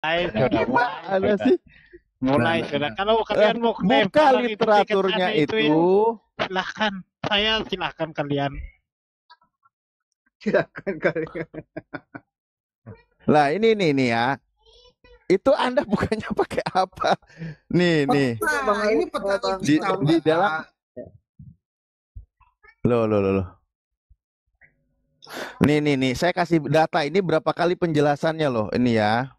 sudah mulai Ada sudah sih. mulai sudah. Kalau kalian mau klaim Buka parang itu tiket literaturnya aneh itu ya, itu. silahkan. Silahkan kalian. Silakan kalian. Lah ini nih ya. Itu Anda bukannya pakai apa? Nih. Nah, ini petani Di dalam loh. Nih, saya kasih data ini berapa kali penjelasannya loh, ini ya.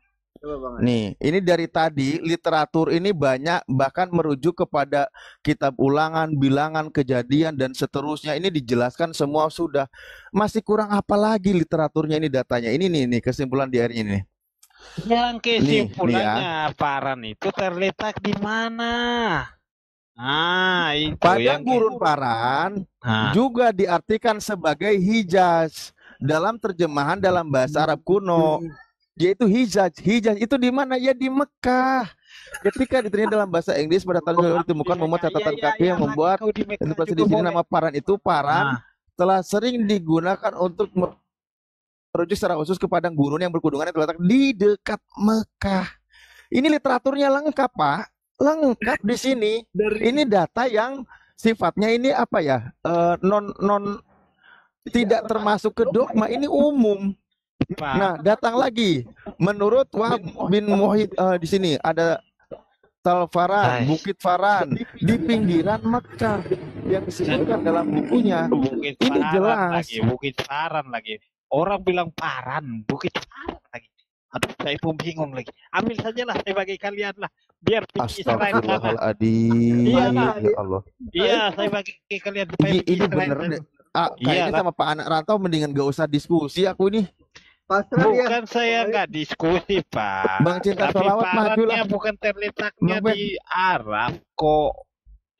Nih, ini dari tadi literatur ini banyak bahkan merujuk kepada kitab ulangan, bilangan, kejadian dan seterusnya. Ini dijelaskan semua sudah. Masih kurang apa lagi literaturnya ini datanya. Ini nih kesimpulan di hari ini. Yang kesimpulannya Paran itu terletak di mana? Itu Padang gurun Paran juga diartikan sebagai Hijaz dalam terjemahan dalam bahasa Arab kuno, yaitu Hijaz. Hijaz itu di mana? Ya di Mekah. Ketika diterima dalam bahasa Inggris pada tahun ditemukan memuat catatan kaki yang membuat itu di sini nama Paran itu telah sering digunakan untuk merujuk secara khusus ke padang gurun yang bergunungan yang terletak di dekat Mekah. Ini literaturnya lengkap, Pak. Lengkap di sini. Ini data yang sifatnya ini apa ya? Non tidak termasuk ke dogma, ini umum. Nah, datang lagi. Menurut Wahab bin Muhid di sini ada Talfaran, Bukit Faran di pinggiran Mekah yang disebutkan dalam bukunya. Ini jelas. Bukit Faran lagi. Orang bilang Paran, Bukit Faran lagi. Aduh, saya pun bingung lagi. Ambil sajalah saya bagi kalian lah. Biar pergi Israel sana. Iya, ya Allah. Iya, saya bagi kalian. Ini bener. Kayaknya sama Pak Anak Rantau mendingan gak usah diskusi aku ini. Bukan saya nggak diskusi, Pak. Bang Cinta Tapi Sholawat maju lah. bukan terletaknya di Arab kok.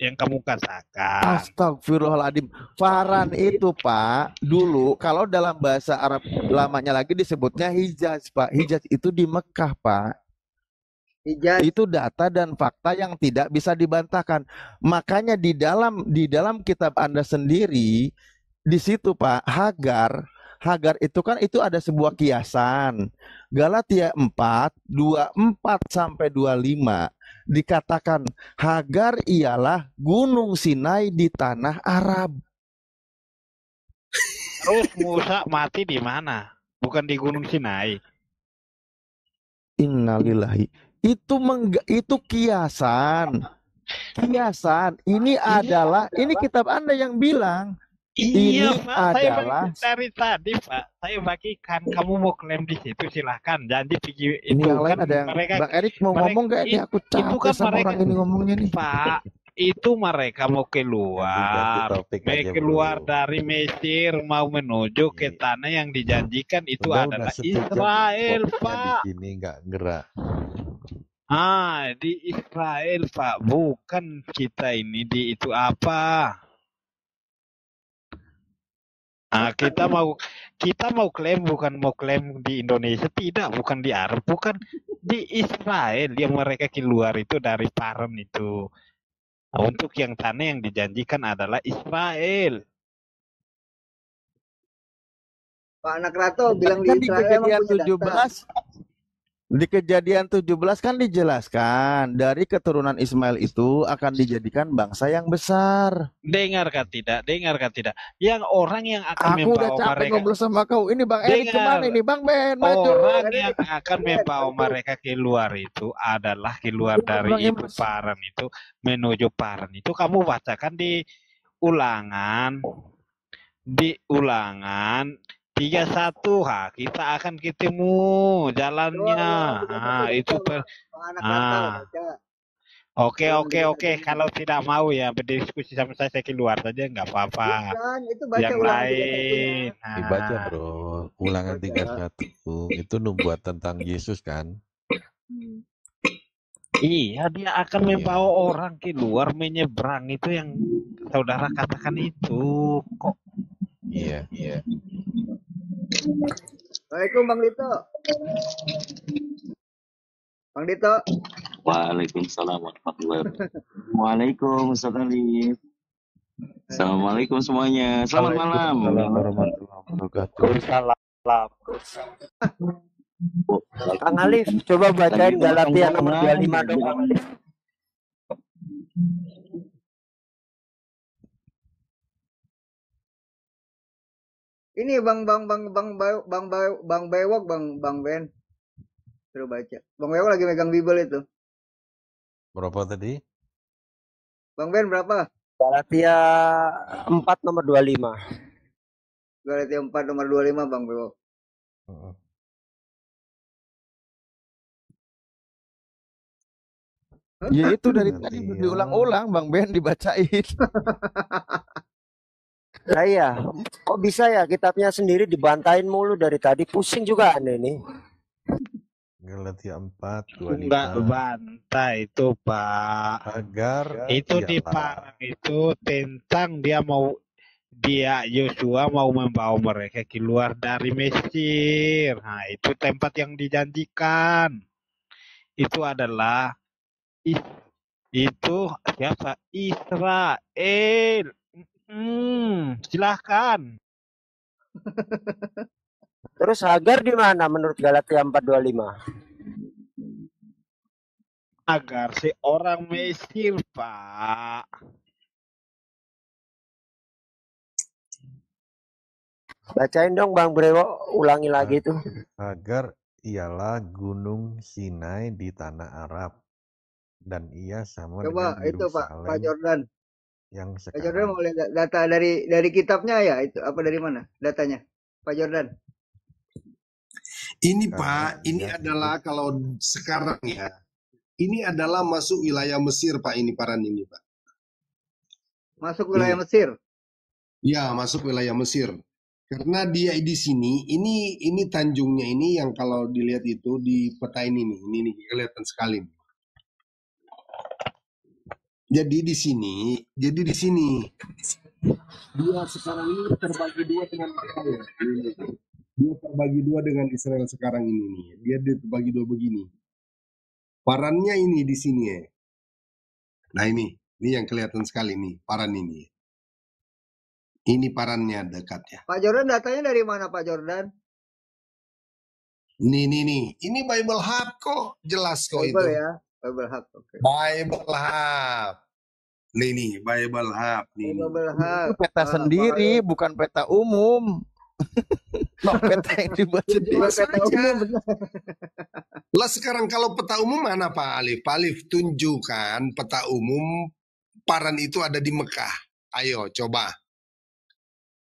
Yang kamu katakan. Astagfirullahaladzim. Faran itu Pak, dulu kalau dalam bahasa Arab lamanya lagi disebutnya Hijaz, Pak. Hijaz itu di Mekah, Pak. Hijaz. Itu data dan fakta yang tidak bisa dibantahkan. Makanya di dalam kitab Anda sendiri, di situ Pak, Hagar itu kan itu ada sebuah kiasan. Galatia 4, 24 sampai 25. Dikatakan Hagar ialah gunung Sinai di tanah Arab. Terus Musa mati di mana? Bukan di gunung Sinai. Innalillahi. Itu kiasan. Ini adalah ini kitab Anda yang bilang. Iya, ini Pak, adalah dari tadi Pak, saya bagikan. Kamu mau klaim di situ silahkan. Jangan pergi ini itu yang lain kan ada yang mereka, Bang Erik mau ngomong gak ini? Aku capek kan sama mereka, orang ini ngomongnya nih. Pak, itu mereka mau keluar dari Mesir, mau menuju ke tanah yang dijanjikan itu adalah Israel, Pak. Di sini nggak gerak. Di Israel, Pak, bukan kita ini di itu apa? Kita mau klaim, bukan mau klaim di Indonesia, tidak, bukan di Arab, bukan di Israel yang mereka keluar itu dari Paran itu. Untuk yang tanah yang dijanjikan adalah Israel. Pak Anak Rato bilang di Israel emang punya data. Di Kejadian 17 kan dijelaskan dari keturunan Ismail itu akan dijadikan bangsa yang besar. Dengarkah tidak? Yang orang yang akan membawa mereka. Aku udah capek ngobrol sama kau. Ini Bang Erik kemana ini? Bang Ben, maju. Orang yang akan membawa mereka keluar itu adalah keluar dari itu Paran itu menuju Paran itu. Kamu bacakan di Ulangan. 31, kita akan ketemu jalannya. Itu Oke. Kalau tidak mau ya berdiskusi sama saya keluar saja nggak apa-apa. Yang lain. Dibaca bro, Ulangan 31 itu nubuat tentang Yesus kan? Iya, dia akan membawa orang keluar menyeberang itu yang saudara katakan itu kok. Iya. Waalaikumsalam Bang Dito. Bang Dito. Waalaikumsalam warahmatullahi wabarakatuh. Waalaikumsalam. Assalamualaikum semuanya. Selamat malam. Waalaikumsalam warahmatullahi wabarakatuh. Salam. Kang Alif, coba bacain Lagi Galatia nomor tenang-tenang 25 dong, Kang Alif. Ini Bang Bewok, Bang Ben. Suruh baca. Bang Bewok lagi megang Bible itu. Berapa tadi? Bang Ben berapa? Galatia 4 nomor 25. Galatia 4 nomor 25 Bang Bewok. Heeh. Ya itu dari Nanti tadi ya. diulang-ulang Bang Ben dibacain. Nah iya, kok bisa ya kitabnya sendiri dibantain mulu dari tadi, pusing juga aneh nih. Galatia 4, Enggak 25. bantah itu Pak. Agar Itu di ialah Parang itu tentang dia Yosua mau membawa mereka keluar dari Mesir. Nah, itu tempat yang dijanjikan. Itu adalah itu siapa? Israel. Silahkan. Terus Hagar di mana menurut Galatia 4:25? Agar seorang Mesir, Pak. Bacain dong Bang Brewo, ulangi lagi tuh. Hagar ialah gunung Sinai di tanah Arab, dan ia sama Coba dengan itu Pak Yerusalem Jordan. yang Pak Jordan sekarang. mau lihat data dari kitabnya ya? Itu apa dari mana datanya? Pak Jordan. Ini Karena Pak, ini ia adalah hidup kalau sekarang ya, ini adalah masuk wilayah Mesir Pak, ini paran ini Pak. Masuk wilayah Nih, Mesir. ya masuk wilayah Mesir. Karena dia di sini, ini tanjungnya ini yang kalau dilihat itu di peta ini nih kelihatan sekali. Jadi di sini dia sekarang ini terbagi dua dengan Israel. Dia terbagi dua dengan Israel sekarang ini nih. Dia terbagi dua begini. Parannya ini di sini ya. Nah ini yang kelihatan sekali nih paran ini. Ini parannya dekat ya. Pak Jordan datanya dari mana Pak Jordan? Nih. Ini Bible Hub kok, jelas kok Bible itu. ya, Bible Hub. Oke. Bible Hub. Nih Bible Hub nih. Bible Itu Hub. peta sendiri, bukan peta umum. Peta yang dibuat sendiri. Jelas Peta aja. umum benar. Lah sekarang kalau peta umum mana Pak Alif? Pak Alif tunjukkan peta umum paran itu ada di Mekah. Ayo coba.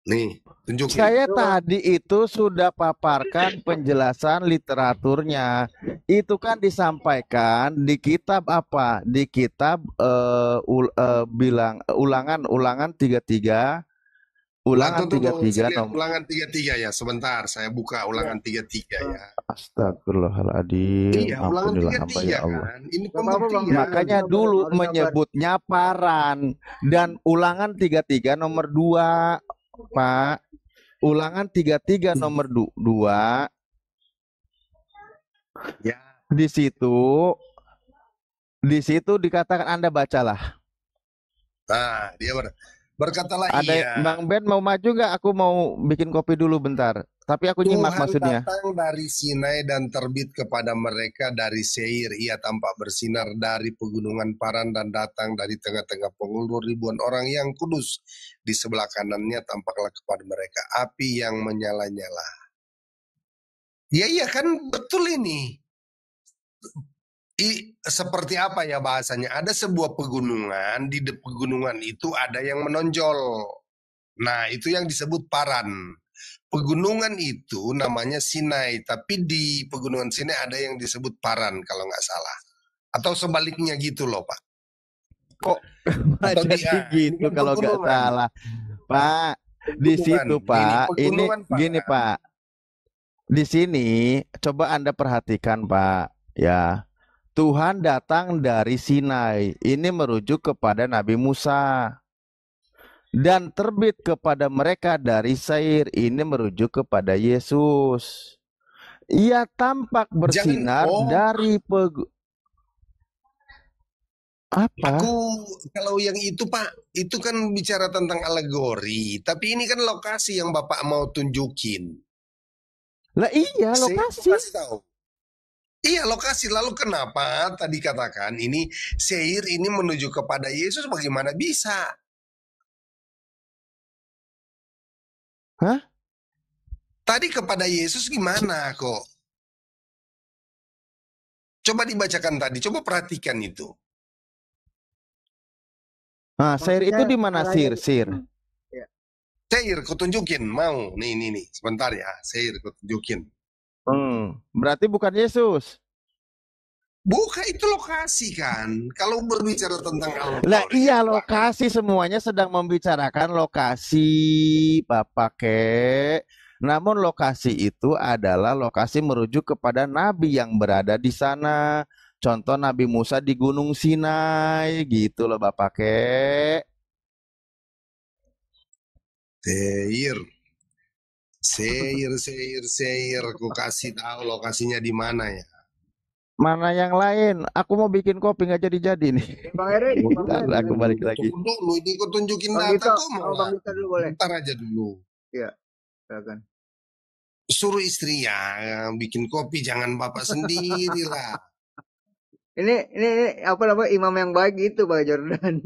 Nih, tunjukin. Saya tadi itu sudah paparkan penjelasan literaturnya. Itu kan disampaikan di kitab apa? Di kitab ulangan 33. Ulangan Tunggu, 33 saya lihat ulangan 33 ya. Sebentar, saya buka ulangan 33 ya. Astagfirullahaladzim. Iya, ulangan Ampunilah hamba 33 ya Allah. kan. Ini Gak apa-apa, Bang. pembuktian. Makanya Harus dulu sabar. menyebutnya paran dan ulangan 33 nomor 2, Pak. Ulangan 33 nomor 2. Ya. Di situ dikatakan, Anda bacalah. Nah, dia berkatalah Ada iya. Bang Ben mau maju nggak? Aku mau bikin kopi dulu bentar. Tapi aku nyimak Tuhan maksudnya. datang dari Sinai dan terbit kepada mereka dari Seir. Ia tampak bersinar dari pegunungan Paran dan datang dari tengah-tengah pengulur ribuan orang yang kudus. Di sebelah kanannya tampaklah kepada mereka api yang menyala-nyala. Iya kan betul ini. Seperti apa ya bahasanya? Ada sebuah pegunungan, di pegunungan itu ada yang menonjol. Nah, itu yang disebut Paran. Pegunungan itu namanya Sinai, tapi di pegunungan Sinai ada yang disebut Paran kalau nggak salah. Atau sebaliknya gitu loh Pak. Kok Atau jadi gitu ini kan kalau nggak pegunungan. salah, Pak? Di situ Pak, ini gini Pak. Di sini coba Anda perhatikan Pak, ya. Tuhan datang dari Sinai. Ini merujuk kepada Nabi Musa. Dan terbit kepada mereka dari Seir. Ini merujuk kepada Yesus. Ia tampak bersinar dari apa? Kalau yang itu Pak, itu kan bicara tentang alegori. Tapi ini kan lokasi yang Bapak mau tunjukin. Lah iya, lokasi. Saya kasih tahu. Iya, lokasi. Lalu kenapa tadi katakan ini Seir ini menuju kepada Yesus, bagaimana bisa? Hah? Tadi kepada Yesus gimana kok? Coba dibacakan tadi, coba perhatikan itu. Nah, Seir itu di mana, Sir? Sir. Ya. Seir, kutunjukin, mau. Nih, sebentar ya, Seir kutunjukin. Berarti bukan Yesus. Bukan, itu lokasi kan. Kalau berbicara tentang Lah alegori, iya, lokasi, semuanya sedang membicarakan lokasi, Bapak Kek. Namun lokasi itu adalah lokasi merujuk kepada nabi yang berada di sana. Contoh Nabi Musa di Gunung Sinai gitu loh, Bapak Kek. Seir, ku kasih tahu lokasinya di mana ya. Mana yang lain? Aku mau bikin kopi nggak jadi-jadi nih. Bang Eri, Bentar, aku balik lagi. Tunggu dulu, ini ku tunjukin Bang data Dito, kok Bang malah. Dito dulu boleh. Bentar aja dulu. Iya, silakan. Suruh istri ya bikin kopi, jangan bapak sendiri lah. Ini apa namanya, imam yang baik gitu, Bang Jordan.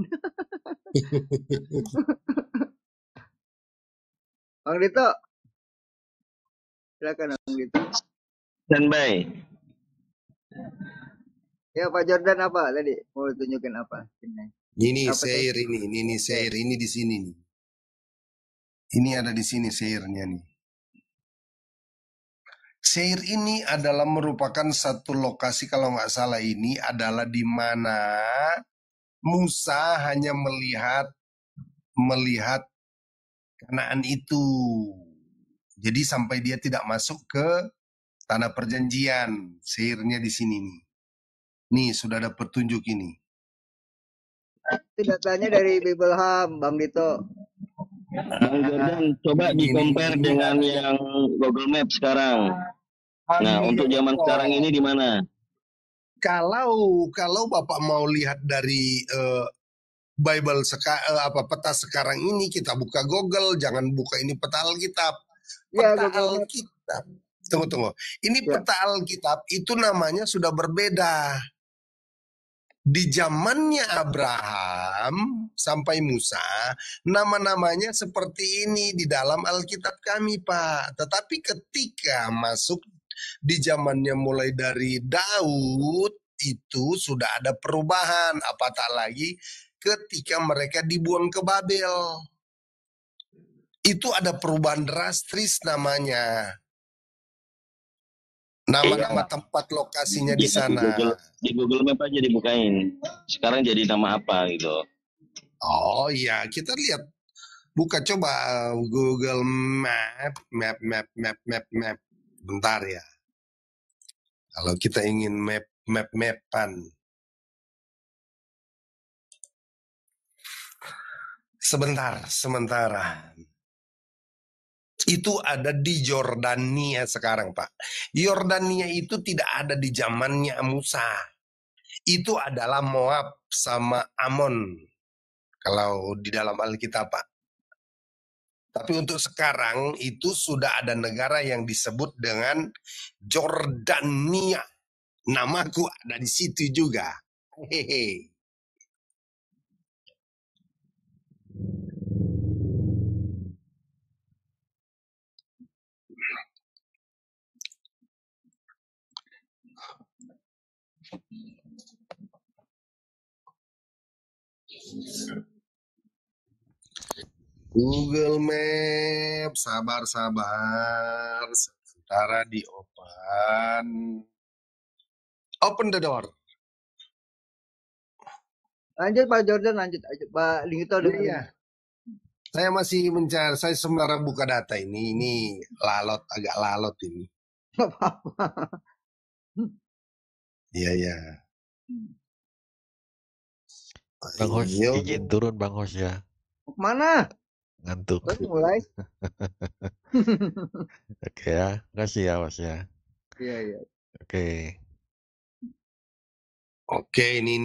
Bang Dito, silakan Bang Dito. Standby. Ya, Pak Jordan apa tadi? Mau tunjukin apa? Ini Apa Seir ini Seir ini di sini nih. Ini ada di sini Seirnya nih. Seir ini adalah merupakan satu lokasi, kalau nggak salah ini adalah di mana Musa hanya melihat Kanaan itu. Jadi sampai dia tidak masuk ke tanah perjanjian. Seirnya di sini nih. Nih sudah ada petunjuk ini. Itu datanya dari Bible Hub, Bang Dito. Bang Jordan, coba di-compare dengan yang Google Maps sekarang. Nah, untuk zaman sekarang ini di mana? Kalau Bapak mau lihat dari Bible peta sekarang ini, kita buka Google, jangan buka ini peta Alkitab. Peta Alkitab. Tunggu. Ini peta Alkitab itu namanya sudah berbeda. Di zamannya Abraham sampai Musa, nama-namanya seperti ini di dalam Alkitab kami, Pak. Tetapi ketika masuk di zamannya mulai dari Daud, itu sudah ada perubahan. Apatah lagi ketika mereka dibuang ke Babel. Itu ada perubahan drastis namanya. Nama-nama tempat lokasinya di sana. Di Google Map aja dibukain. Sekarang jadi nama apa gitu. Oh iya, kita lihat. Buka coba Google Map. Bentar ya. Kalau kita ingin mapan. Sementara. Itu ada di Yordania sekarang, Pak. Yordania itu tidak ada di zamannya Musa. Itu adalah Moab sama Amon. Kalau di dalam Alkitab, Pak. Tapi untuk sekarang itu sudah ada negara yang disebut dengan Jordania. Namaku ada di situ juga. Hehehe. Google Map, sabar. Sementara di open the door. Lanjut Pak Jordan, lanjut aja Pak Dito. Iya. Saya masih mencari, saya sebenarnya buka data ini agak lalot ini. Iya. Bang Hos, izin turun Bang Hos ya. Mana? Ngantuk. Mulai. Oke ya, kasih ya Mas ya. Iya. Oke. Oke, ini.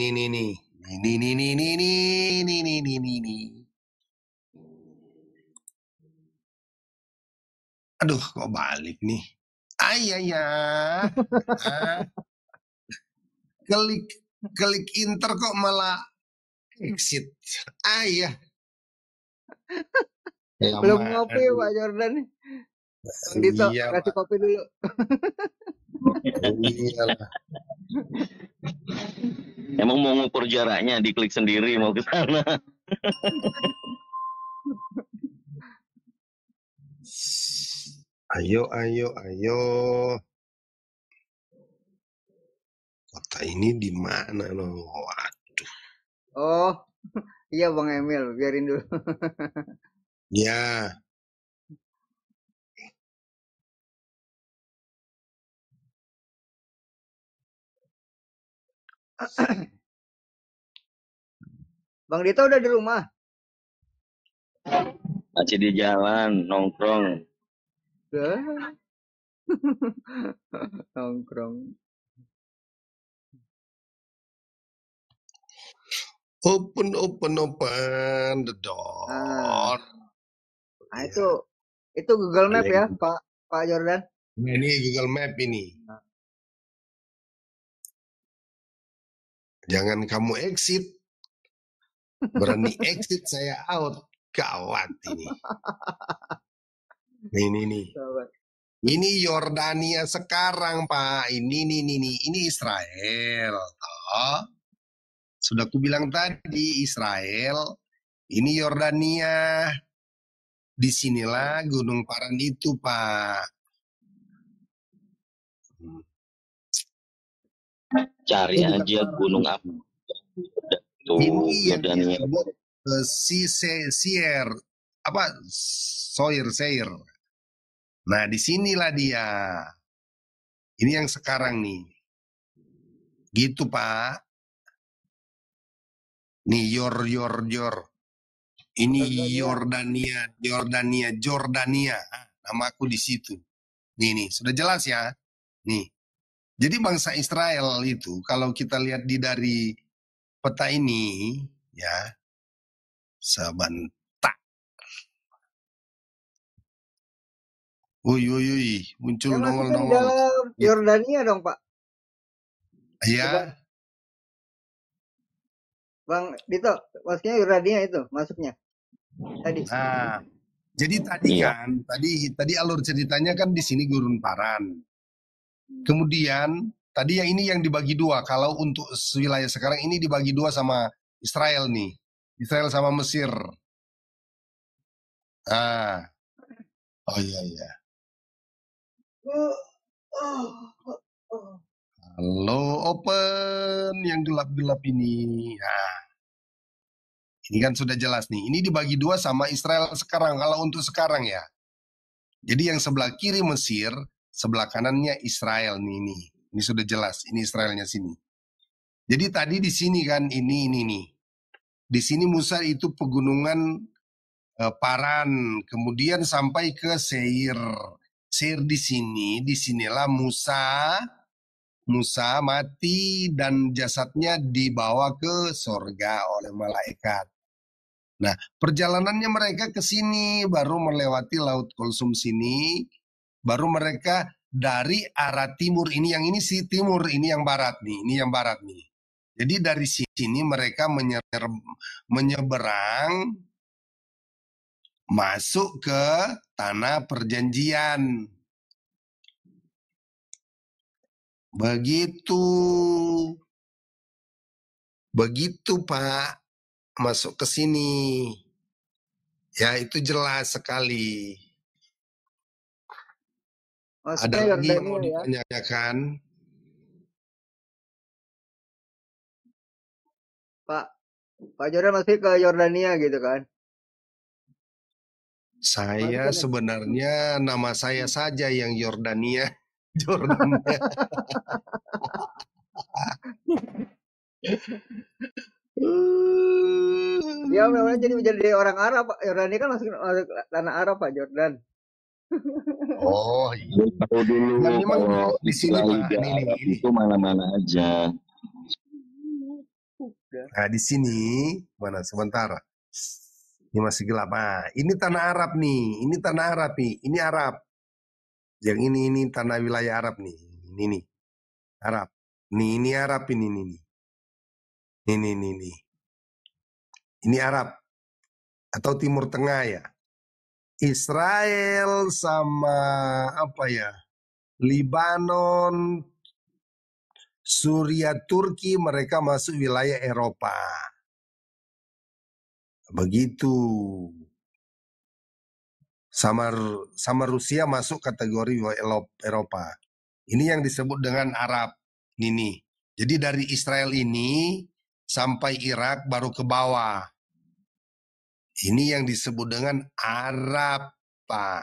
Aduh, kok balik nih? Ayah. klik enter kok malah exit. Ayah. Belum ngopi Pak Jordan nih. Bang Dito, Iya, kasih kopi dulu. Iyalah. Emang mau ngukur jaraknya, diklik sendiri mau ke sana. Ayo. Kota ini di mana loh? Waduh. Oh, iya Bang Emil, biarin dulu. Ya. Bang Dito udah di rumah? Masih di jalan, nongkrong. Nongkrong. Open the door. Nah, itu Google Map ya, Pak Jordan. Ini Google Map ini. Jangan kamu exit. Berani exit saya out. Gawat ini. Nih. Ini Yordania sekarang, Pak. Ini Israel. Oh. Sudah aku bilang tadi, Israel. Ini Yordania. Disinilah Gunung Paran itu, Pak. Cari aja gunung apa. Tuh, ini yang Yordania. disebut Seir. Nah, disinilah dia. Ini yang sekarang nih. Gitu, Pak. Nih, Yor. Ini Jordania. Nama aku di situ. Nih, sudah jelas ya. Nih. Jadi bangsa Israel itu, kalau kita lihat dari peta ini, ya, sebentar. Woi, muncul nongol. Dalam Yordania dong, Pak. Ya. Bang Dito, maksudnya Yordania itu masuknya. Tadi. Nah, jadi tadi alur ceritanya kan di sini Gurun Paran. Kemudian tadi yang ini yang dibagi dua. Kalau untuk wilayah sekarang ini dibagi dua sama Israel nih. Israel sama Mesir. Ah. Oh iya. Halo, open yang gelap-gelap ini. Nah. Ini kan sudah jelas nih. Ini dibagi dua sama Israel sekarang. Kalau untuk sekarang ya. Jadi yang sebelah kiri Mesir, sebelah kanannya Israel nih. Ini sudah jelas. Ini Israelnya sini. Jadi tadi di sini kan ini nih. Di sini Musa itu pegunungan Paran, kemudian sampai ke Seir. Seir di sini, disinilah Musa mati dan jasadnya dibawa ke sorga oleh malaikat. Nah, perjalanannya mereka ke sini, baru melewati Laut Kulsum sini, baru mereka dari arah timur, ini si timur, ini yang barat nih. Jadi dari sini mereka menyeberang masuk ke tanah perjanjian. Begitu Pak, masuk ke sini. Ya itu jelas sekali. Ada lagi yang mau ditanyakan? Pak Jordan masih ke Yordania gitu kan? Saya sebenarnya nama saya saja yang Yordania. Jordania. Ya memang jadi orang Arab Pak. Yordania kan masuk tanah Arab Pak Jordan. Oh iya. Tahu dulu kalau di sini Pak, ini itu mana-mana aja. Nah di sini mana sebentar. Ini masih gelap. Nah, ini tanah Arab nih. Ini tanah Arab nih. Ini Arab. Yang ini tanah wilayah Arab nih. Ini nih. Arab. Ini Arab ini nih. Ini. Ini Arab atau Timur Tengah ya. Israel sama apa ya? Libanon, Suriah, Turki, mereka masuk wilayah Eropa. Begitu. Sama Rusia masuk kategori Eropa. Ini yang disebut dengan Arab. Ini. Jadi dari Israel ini sampai Irak baru ke bawah. Ini yang disebut dengan Arab, Pak.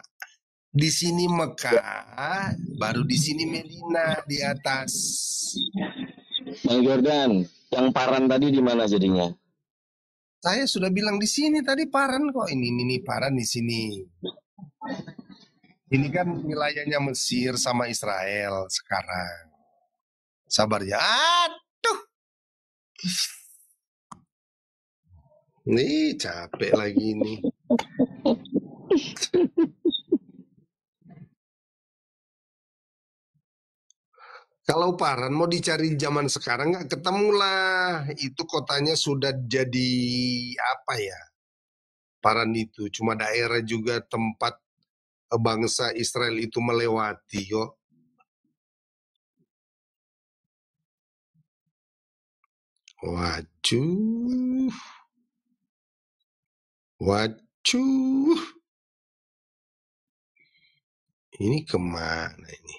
Di sini Mekah, baru di sini Medina di atas. Bang Jordan, yang Paran tadi di mana jadinya? Saya sudah bilang di sini tadi Paran kok. Ini Paran di sini. Ini kan wilayahnya Mesir sama Israel sekarang. Sabar ya. Aduh. Nih capek lagi nih. Kalau Paran mau dicari zaman sekarang nggak ketemu lah. Itu kotanya sudah jadi apa ya? Paran itu cuma daerah juga tempat bangsa Israel itu melewati kok. Waduh. Ini kemana ini?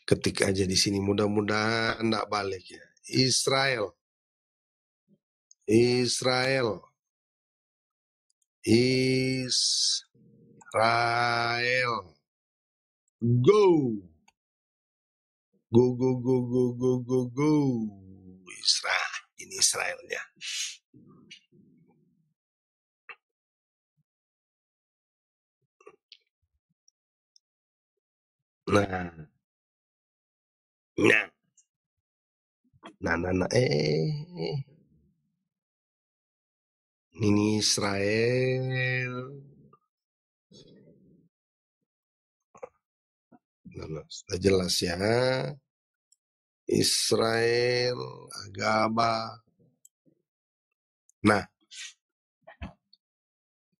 Ketik aja di sini, mudah-mudahan enggak balik ya. Israel. Go. Go. Israel. Ini Israelnya. Ini Israel. Sudah jelas ya. Israel, agama. Nah,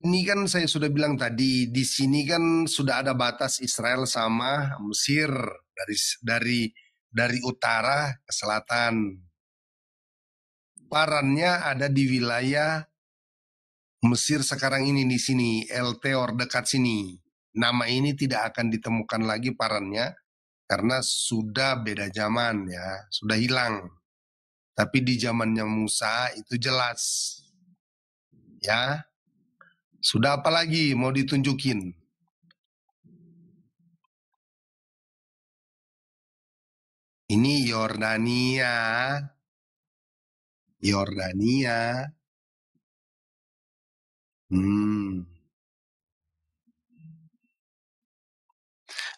ini kan saya sudah bilang tadi, di sini kan sudah ada batas Israel sama Mesir dari utara ke selatan. Parannya ada di wilayah Mesir sekarang ini di sini, El Teor dekat sini. Nama ini tidak akan ditemukan lagi parannya karena sudah beda zaman ya, sudah hilang. Tapi di zamannya Musa itu jelas. Ya. Sudah apa lagi mau ditunjukin? Ini Yordania.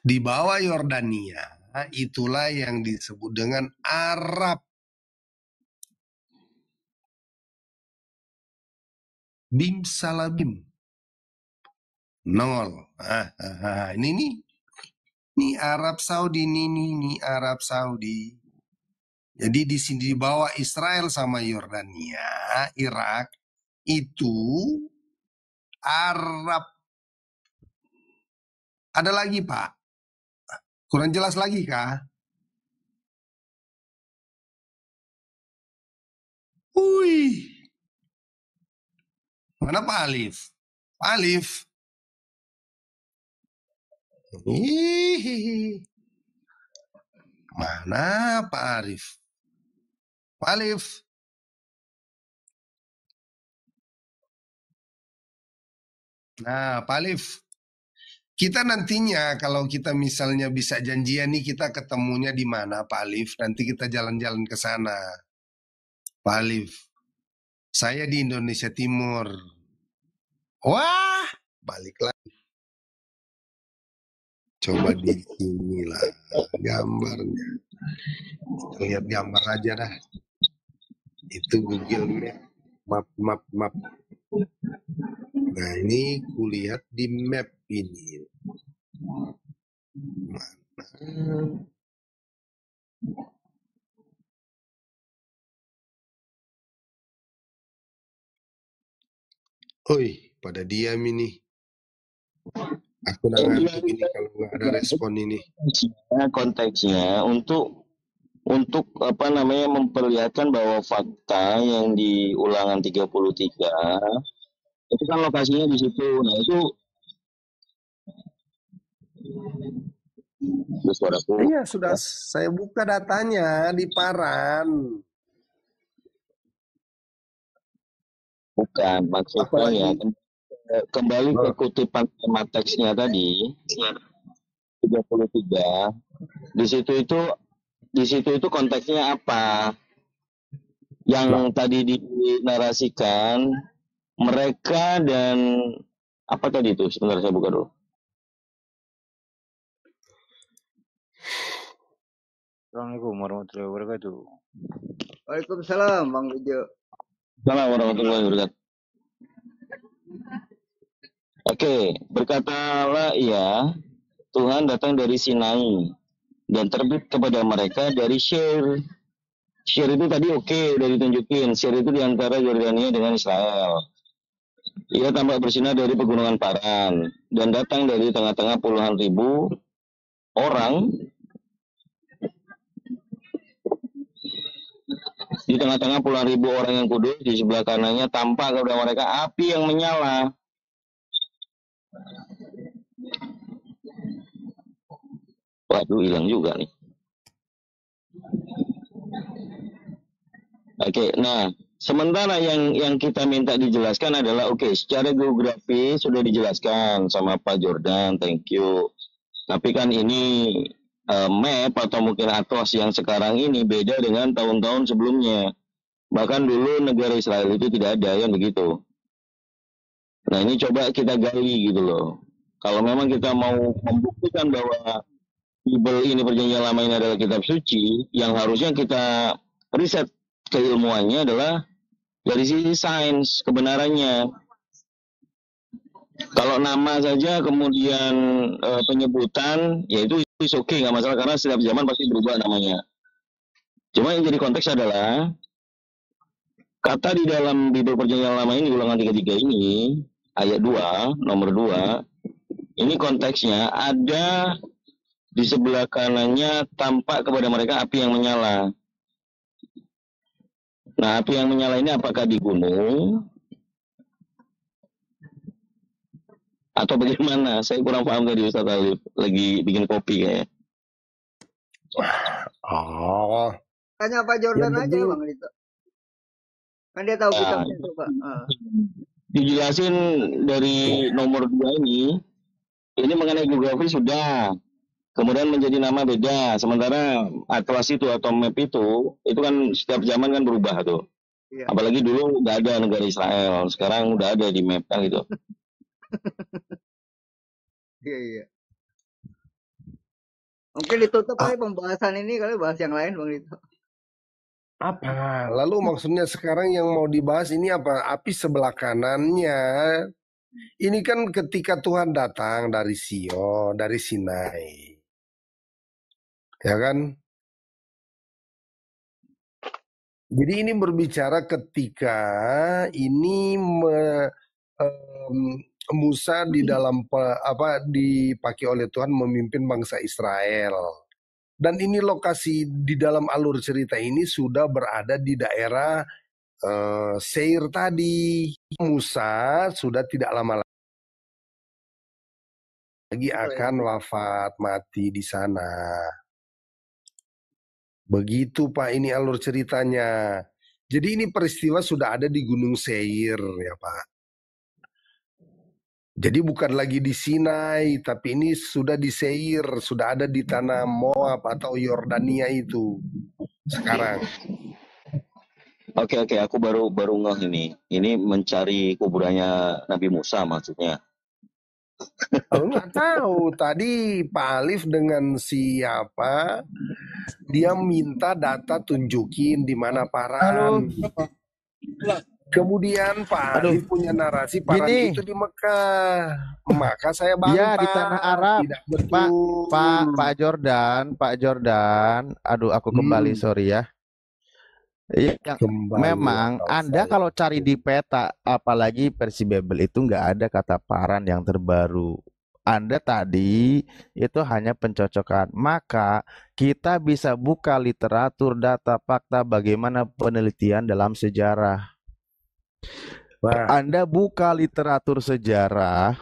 Di bawah Yordania itulah yang disebut dengan Arab. Bim salabim. Nol. Ini Arab Saudi, ini Arab Saudi. Jadi di sini di bawah Israel sama Yordania, Irak itu Arab. Ada lagi Pak? Kurang jelas lagi kah? Mana Pak Alif? Alif. Mana Pak Arif? Pak Alif. Nah, Pak Alif. Kita nantinya kalau kita misalnya bisa janjian nih, kita ketemunya di mana Pak Alif? Nanti kita jalan-jalan ke sana. Pak Alif. Saya di Indonesia Timur. Wah, balik lagi. Coba di sini lah gambarnya. Kita lihat gambar aja dah. Itu Google Map. Nah ini kulihat di map ini. Mana Oi, pada diam ini. Aku udah ngantuk ini kalau nggak ada respon ini. Konteksnya untuk apa namanya memperlihatkan bahwa fakta yang di ulangan 33 itu kan lokasinya di situ. Nah, itu suaraku. Iya, sudah saya buka datanya di Paran. Bukan, maksudnya ya kembali ke kutipan tema teksnya tadi 33. Di situ itu konteksnya apa? Yang tadi dinarasikan mereka dan apa tadi itu? Sebentar saya buka dulu. Assalamualaikum warahmatullahi wabarakatuh. Waalaikumsalam Bang Bejo. Assalamualaikum warahmatullahi wabarakatuh. Oke, berkatalah ia, Tuhan datang dari Sinai dan terbit kepada mereka dari Shir. Shir itu tadi udah ditunjukin. Shir itu diantara Yordania dengan Israel. Ia tampak bersinar dari pegunungan Paran dan datang dari tengah-tengah puluhan ribu orang. Di tengah-tengah puluhan ribu orang yang kudus, di sebelah kanannya tampak kepada mereka api yang menyala. Waduh, hilang juga nih. Oke, nah sementara yang kita minta dijelaskan adalah secara geografi sudah dijelaskan sama Pak Jordan, thank you. Tapi kan ini map atau mungkin atlas yang sekarang ini beda dengan tahun-tahun sebelumnya. Bahkan dulu negara Israel itu tidak ada yang begitu. Nah ini coba kita gali gitu loh. Kalau memang kita mau membuktikan bahwa Bible ini perjanjian lama ini adalah kitab suci, yang harusnya kita riset keilmuannya adalah dari sisi sains kebenarannya. Kalau nama saja kemudian penyebutan, ya itu oke, nggak masalah karena setiap zaman pasti berubah namanya. Cuma yang jadi konteks adalah kata di dalam Bible Perjanjian Lama ini ulangan 33 ini ayat 2 nomor 2 ini konteksnya ada di sebelah kanannya tampak kepada mereka api yang menyala. Nah api yang menyala ini apakah di gunung atau bagaimana? Saya kurang paham tadi Ustaz Alif. Lagi bikin kopi kayaknya. Oh. Tanya Pak Jordan aja Bang itu. Kan dia tahu kitabnya itu Pak. Dijelasin dari nomor 2 ini mengenai geografi sudah. Kemudian menjadi nama beda. Sementara atlas itu atau map itu kan setiap zaman kan berubah tuh. Iya. Apalagi dulu nggak ada negara Israel. Sekarang udah ada di map kan gitu. Iya. Mungkin ditutup aja pembahasan ini kali bahas yang lain Bang Rito. Apa? Lalu maksudnya sekarang yang mau dibahas ini apa? Api sebelah kanannya. Ini kan ketika Tuhan datang dari Sion, dari Sinai. Ya kan? Jadi ini berbicara ketika ini Musa di dalam dipakai oleh Tuhan memimpin bangsa Israel. Dan ini lokasi di dalam alur cerita ini sudah berada di daerah Seir tadi. Musa sudah tidak lama lagi akan wafat mati di sana. Begitu Pak ini alur ceritanya. Jadi ini peristiwa sudah ada di Gunung Seir ya Pak. Jadi bukan lagi di Sinai, tapi ini sudah di Seir, sudah ada di tanah Moab atau Yordania itu sekarang. Oke, aku baru ngeh ini. Ini mencari kuburannya Nabi Musa maksudnya. Nggak tahu. Tadi Pak Alif dengan siapa dia minta data tunjukin di mana Paran. Kemudian Pak Aduh, Ali punya narasi Paran gini, itu di Mekah. Maka saya ya di tanah bantah, Arab, tidak Pak betul. Pak Jordan. Aduh, aku kembali, sorry ya. Yang Kembali memang akal Anda saya. kalau cari di peta, apalagi versi Bible itu nggak ada kata paran yang terbaru. Anda tadi itu hanya pencocokan. Maka kita bisa buka literatur, data, fakta, bagaimana penelitian dalam sejarah. Nah, Anda buka literatur sejarah,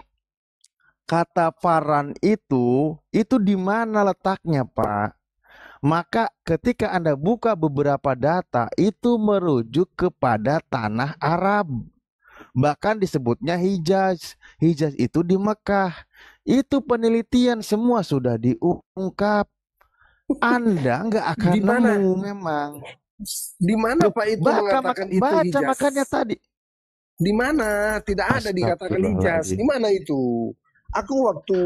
kata paran itu di mana letaknya, Pak? Maka ketika Anda buka beberapa data, itu merujuk kepada tanah Arab. Bahkan disebutnya Hijaz. Hijaz itu di Mekah. Itu penelitian semua sudah diungkap. Anda nggak akan di mana? nemu memang. Di mana Pak itu mengatakan itu Baca Hijaz? makanya tadi. Di mana? Tidak ada dikatakan Hijaz. Di mana itu? Aku waktu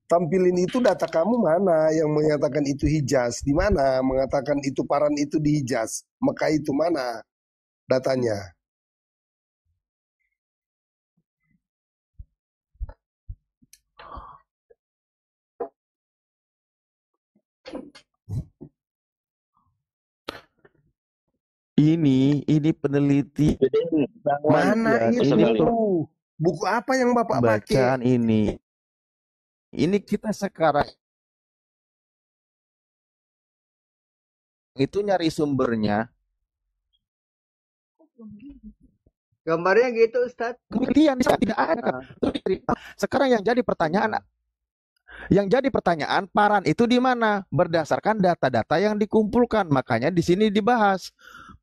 tampilin itu data kamu mana yang mengatakan itu Hijaz? Di mana mengatakan itu paran itu di Hijaz? Mekah itu mana datanya? Ini peneliti. Mana itu? Buku apa yang Bapak bacaan pakai? Ini kita sekarang itu nyari sumbernya. Gambarnya gitu, Ustadz. Kemudian tidak ada. Sekarang yang jadi pertanyaan, paran itu di mana? Berdasarkan data-data yang dikumpulkan. Makanya di sini dibahas.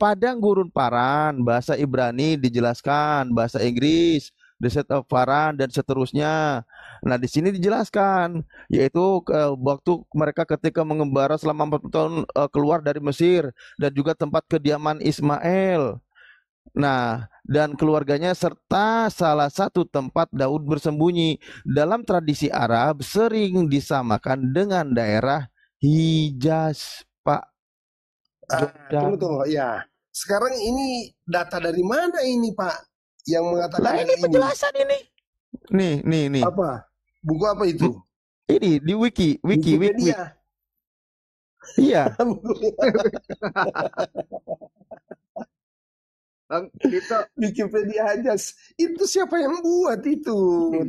Padang gurun paran, bahasa Ibrani dijelaskan, bahasa Inggris, the set of paran dan seterusnya. Nah, di sini dijelaskan, yaitu waktu mereka ketika mengembara selama 40 tahun keluar dari Mesir dan juga tempat kediaman Ismail. Nah, dan keluarganya serta salah satu tempat Daud bersembunyi. Dalam tradisi Arab sering disamakan dengan daerah Hijaz, Pak. Tunggu ya. Sekarang ini data dari mana ini Pak yang mengatakan ini penjelasan ini. Nih. Apa? Buku apa itu? Ini di Wikipedia. Iya. Wikipedia aja. Itu siapa yang buat itu?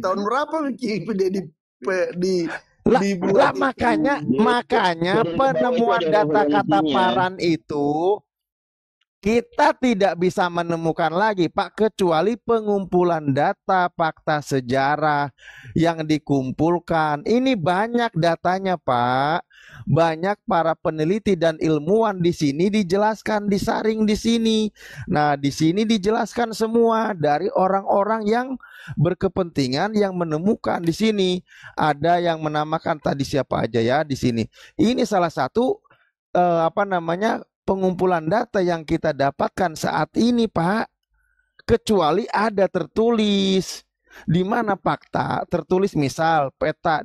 Tahun berapa Wikipedia dibuat? Makanya penemuan data kata paran itu kita tidak bisa menemukan lagi, Pak, kecuali pengumpulan data fakta sejarah yang dikumpulkan. Ini banyak datanya, Pak. Banyak para peneliti dan ilmuwan di sini dijelaskan, disaring di sini. Nah, di sini dijelaskan semua dari orang-orang yang berkepentingan yang menemukan di sini. Ada yang menamakan tadi siapa aja ya di sini. Ini salah satu pengumpulan data yang kita dapatkan saat ini, Pak. Kecuali ada tertulis. Di mana fakta tertulis, misal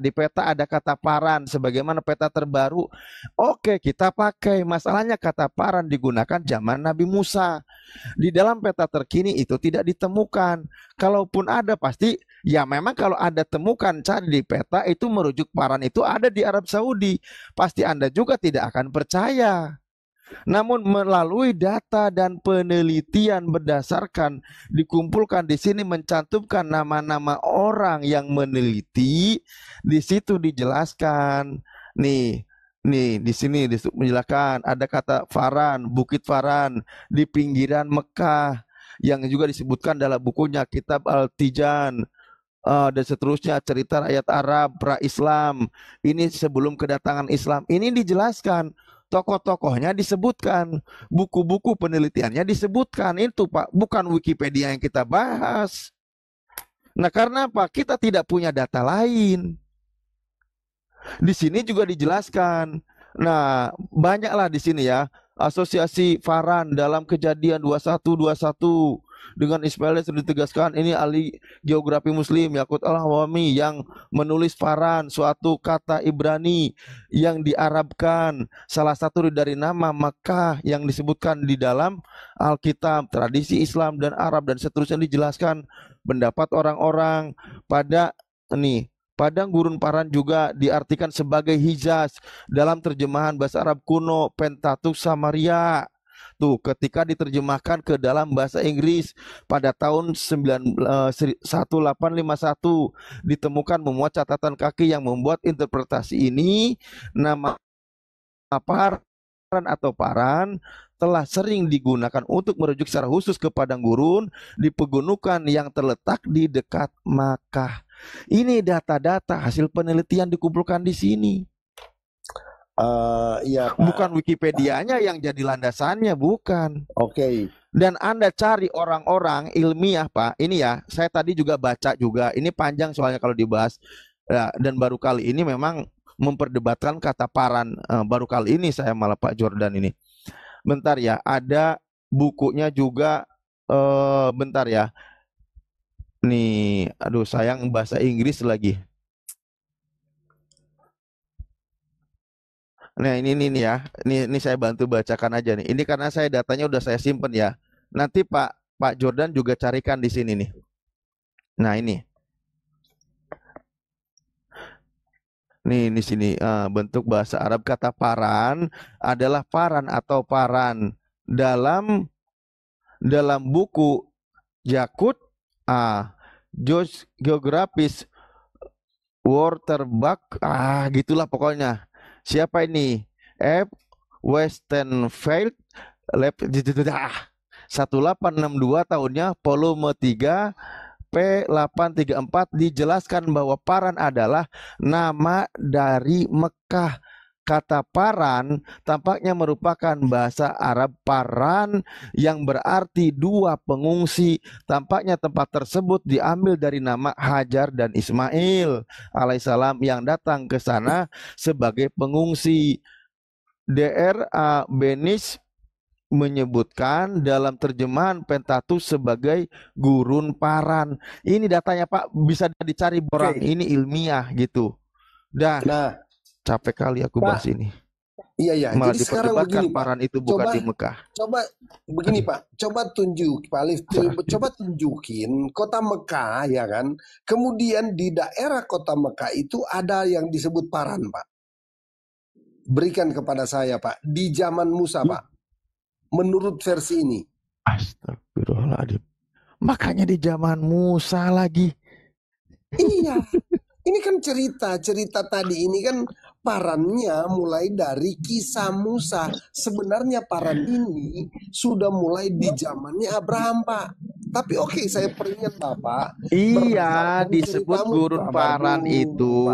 di peta ada kata paran sebagaimana peta terbaru. Oke, kita pakai. Masalahnya kata paran digunakan zaman Nabi Musa. Di dalam peta terkini itu tidak ditemukan. Kalaupun ada pasti ya memang kalau Anda temukan cari di peta itu merujuk paran itu ada di Arab Saudi. Pasti Anda juga tidak akan percaya. Namun melalui data dan penelitian berdasarkan dikumpulkan di sini mencantumkan nama-nama orang yang meneliti, di situ dijelaskan. Nih di sini menjelaskan ada kata Faran, Bukit Faran di pinggiran Mekah yang juga disebutkan dalam bukunya Kitab Al-Tijan. Dan seterusnya, cerita rakyat Arab pra-Islam. Ini sebelum kedatangan Islam. Ini dijelaskan. Tokoh-tokohnya disebutkan, buku-buku penelitiannya disebutkan. Itu Pak, bukan Wikipedia yang kita bahas. Nah, karena apa? Kita tidak punya data lain. Di sini juga dijelaskan. Nah, banyaklah di sini ya. Asosiasi Faran dalam Kejadian 21:21 dengan Ismail sudah ditegaskan. Ini ahli geografi Muslim Yakut Al-Hawami yang menulis Faran, suatu kata Ibrani yang diarabkan, salah satu dari nama Makkah yang disebutkan di dalam Alkitab, tradisi Islam dan Arab dan seterusnya dijelaskan. Pendapat orang-orang pada padang gurun Paran juga diartikan sebagai Hijaz dalam terjemahan bahasa Arab kuno Pentateuch Samaria. Tuh, ketika diterjemahkan ke dalam bahasa Inggris pada tahun 1851 ditemukan memuat catatan kaki yang membuat interpretasi ini. Nama Paran atau Paran telah sering digunakan untuk merujuk secara khusus ke padang gurun di pegunungan yang terletak di dekat Makkah. Ini data-data hasil penelitian dikumpulkan di sini. Iya, Pak. Bukan Wikipedianya yang jadi landasannya, bukan. Oke. Dan Anda cari orang-orang ilmiah, Pak. Ini ya, saya tadi juga baca juga. Ini panjang soalnya kalau dibahas. Ya, dan baru kali ini memang memperdebatkan kata Paran. Baru kali ini saya malah Pak Jordan ini. Bentar ya, ada bukunya juga. Bentar ya. Nih, aduh sayang bahasa Inggris lagi. Nah ini ya, ini saya bantu bacakan aja nih. Ini karena saya datanya udah saya simpen ya. Nanti Pak Jordan juga carikan di sini nih. Nah ini di sini bentuk bahasa Arab kata Paran adalah Paran atau Paran dalam buku Yakut Geographisch Waterbuck gitulah pokoknya. Siapa ini? F. Westenfeld Lab 1862 tahunnya, volume 3 P834 dijelaskan bahwa Paran adalah nama dari Mekah. Kata Paran tampaknya merupakan bahasa Arab Paran yang berarti dua pengungsi. Tampaknya tempat tersebut diambil dari nama Hajar dan Ismail alaihissalam yang datang ke sana sebagai pengungsi. Dr. Benis menyebutkan dalam terjemahan Pentateuch sebagai gurun Paran. Ini datanya Pak, bisa dicari orang ini ilmiah gitu. Nah, capek kali aku bahas ini. Iya. Malah Jadi sekarang begini, Paran itu bukan di Mekah. Coba begini Pak, coba tunjuk Pak Alif, coba tunjukin kota Mekah ya kan. Kemudian di daerah kota Mekah itu ada yang disebut Paran Pak. Berikan kepada saya Pak, di zaman Musa Pak. Menurut versi ini. Astagfirullahaladzim. Makanya di zaman Musa lagi. Iya. Ini kan cerita tadi ini kan Parannya mulai dari kisah Musa. Sebenarnya Paran ini sudah mulai di zamannya Abraham Pak. Tapi oke, saya peringat Bapak. Iya, disebut gurun Paran itu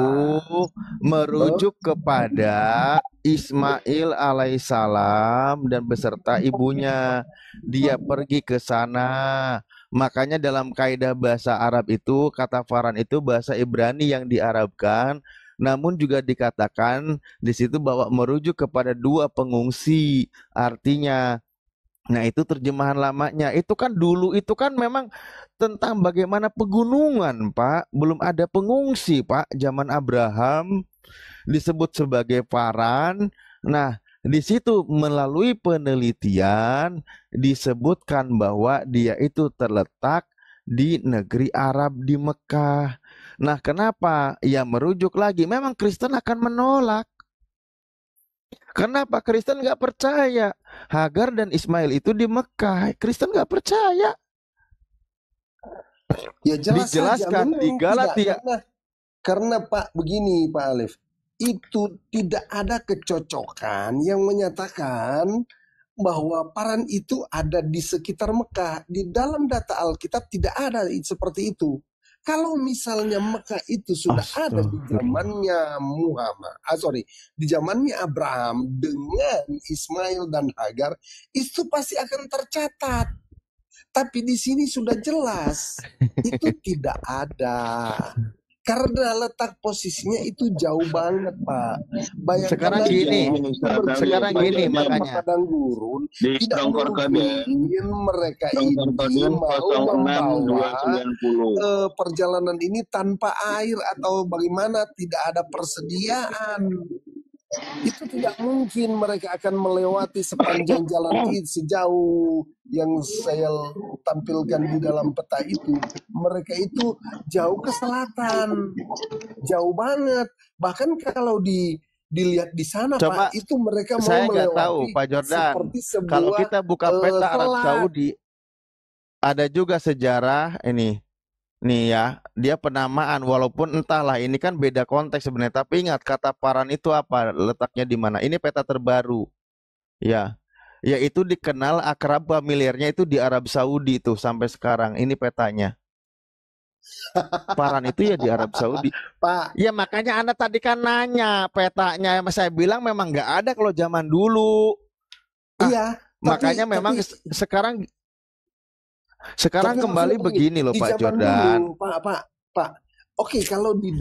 merujuk kepada Ismail alaihissalam dan beserta ibunya. Dia pergi ke sana. Makanya dalam kaidah bahasa Arab itu kata Paran itu bahasa Ibrani yang diarabkan. Namun juga dikatakan di situ bahwa merujuk kepada dua pengungsi. Artinya, nah itu terjemahan lamanya. Itu kan dulu itu kan memang tentang bagaimana pegunungan, Pak. Belum ada pengungsi, Pak. Zaman Abraham disebut sebagai Paran. Nah, di situ melalui penelitian disebutkan bahwa dia itu terletak di negeri Arab di Mekah. Nah, kenapa? Ya merujuk lagi. Memang Kristen akan menolak. Kenapa? Kristen nggak percaya Hagar dan Ismail itu di Mekah. Kristen nggak percaya. Ya jelas dijelaskan di Galatia. Karena Pak begini Pak Alif, itu tidak ada kecocokan yang menyatakan bahwa Paran itu ada di sekitar Mekah. Di dalam data Alkitab tidak ada seperti itu. Kalau misalnya Mekah itu sudah ada di zamannya di zamannya Abraham dengan Ismail dan Hagar, itu pasti akan tercatat. Tapi di sini sudah jelas itu tidak ada. Karena letak posisinya itu jauh banget, Pak. Bayangkan Sekarang aja, gini, sekarang gini makanya. padang gurun Di tidak Dongkor Kaden, mungkin mereka Dongkor ini Kaden mau membawa 06290. perjalanan ini tanpa air atau bagaimana, tidak ada persediaan. Itu tidak mungkin mereka akan melewati sepanjang jalan itu sejauh yang saya tampilkan di dalam peta itu. Mereka itu jauh ke selatan, jauh banget. Bahkan kalau dilihat di sana, Coba, Pak, itu mereka mau saya nggak tahu, melewati Pak Jordan. seperti sebuah Kalau kita buka peta Arab selat. Saudi, ada juga sejarah ini. Nih ya, dia penamaan walaupun entahlah ini kan beda konteks sebenarnya. Tapi ingat kata Paran itu apa? Letaknya di mana? Ini peta terbaru. Ya. Yaitu dikenal akrab familiarnya itu di Arab Saudi tuh sampai sekarang. Ini petanya. Paran itu ya di Arab Saudi. Pak. Ya makanya Anda tadi kan nanya petanya. Saya bilang memang nggak ada kalau zaman dulu. Iya. Makanya memang sekarang kembali begini loh Pak Jordan. Dulu, Pak. Oke, kalau di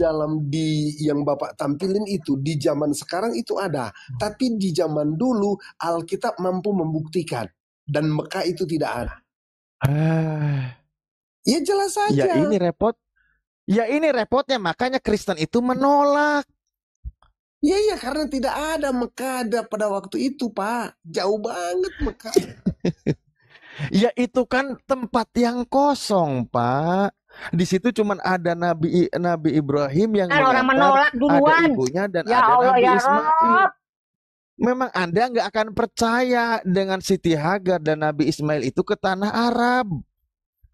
yang Bapak tampilin itu di zaman sekarang itu ada, tapi di zaman dulu Alkitab mampu membuktikan dan Mekah itu tidak ada. Ya jelas saja. Ya ini repotnya makanya Kristen itu menolak. Iya karena tidak ada Mekah ada pada waktu itu, Pak. Jauh banget Mekah. Ya itu kan tempat yang kosong, Pak. Di situ cuman ada Nabi Ibrahim yang orang menolak duluan. Ada ibunya dan ya ada Allah, Nabi ya Ismail. Memang Anda nggak akan percaya dengan Siti Hagar dan Nabi Ismail itu ke tanah Arab.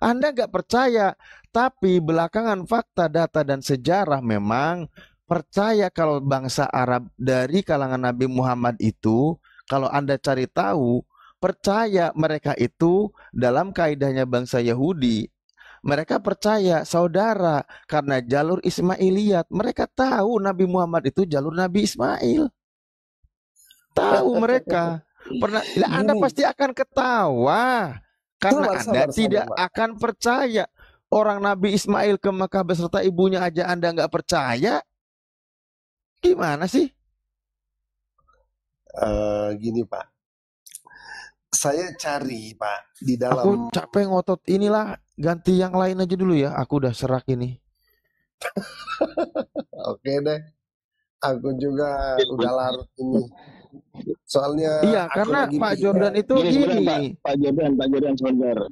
Anda nggak percaya. Tapi belakangan fakta, data, dan sejarah memang percaya kalau bangsa Arab dari kalangan Nabi Muhammad itu, kalau Anda cari tahu, percaya mereka itu dalam kaidahnya bangsa Yahudi. Mereka percaya saudara karena jalur Ismailiyat. Mereka tahu Nabi Muhammad itu jalur Nabi Ismail. Tahu mereka. Anda pasti akan ketawa karena Anda tidak akan percaya. Orang Nabi Ismail ke Mekah beserta ibunya aja Anda nggak percaya. Gimana sih? Gini Pak. Saya cari Pak di dalam. Aku capek ngotot inilah, ganti yang lain aja dulu ya. Aku udah serak ini. Oke deh. Aku juga udah larut ini. Soalnya iya karena Pak Jordan itu gini. Pak Jordan sebentar.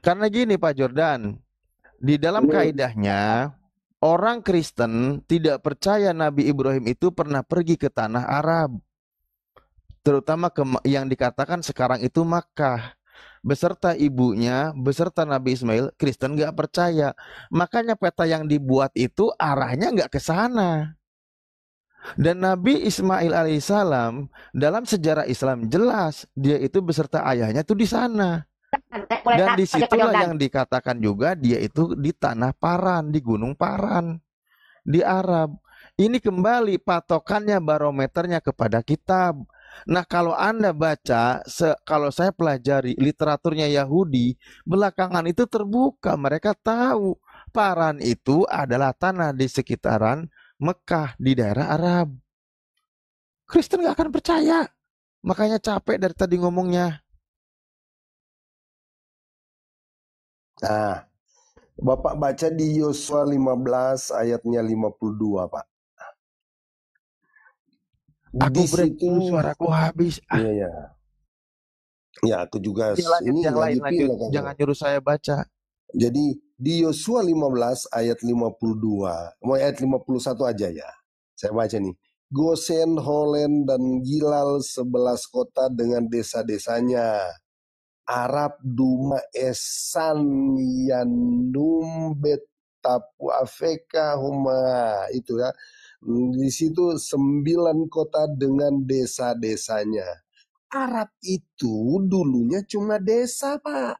Karena gini Pak Jordan, di dalam kaidahnya orang Kristen tidak percaya Nabi Ibrahim itu pernah pergi ke tanah Arab. Terutama yang dikatakan sekarang itu Makkah. Beserta ibunya, beserta Nabi Ismail, Kristen nggak percaya. Makanya peta yang dibuat itu arahnya nggak ke sana. Dan Nabi Ismail alaihissalam dalam sejarah Islam jelas dia itu beserta ayahnya tuh di sana. Dan disitulah yang dikatakan juga dia itu di tanah Paran, di Gunung Paran, di Arab. Ini kembali patokannya, barometernya kepada kitab. Nah kalau Anda baca, kalau saya pelajari literaturnya Yahudi, belakangan itu terbuka. Mereka tahu Paran itu adalah tanah di sekitaran Mekah, di daerah Arab. Kristen gak akan percaya. Makanya capek dari tadi ngomongnya. Nah, Bapak baca di Yosua 15 ayatnya 52, Pak. Aku breakthrough, suaraku habis. Iya. Ya, aku juga ini lanjut. Jangan nyuruh saya baca. Jadi di Yosua 15 ayat 52, mau ayat 51 aja ya. Saya baca nih. Gosen, Holen, dan Gilal 11 kota dengan desa-desanya. Arab, Duma, Esan, Yandum, Betapu, Afeka, Huma. Itu ya. Di situ 9 kota dengan desa-desanya. Arab itu dulunya cuma desa, Pak.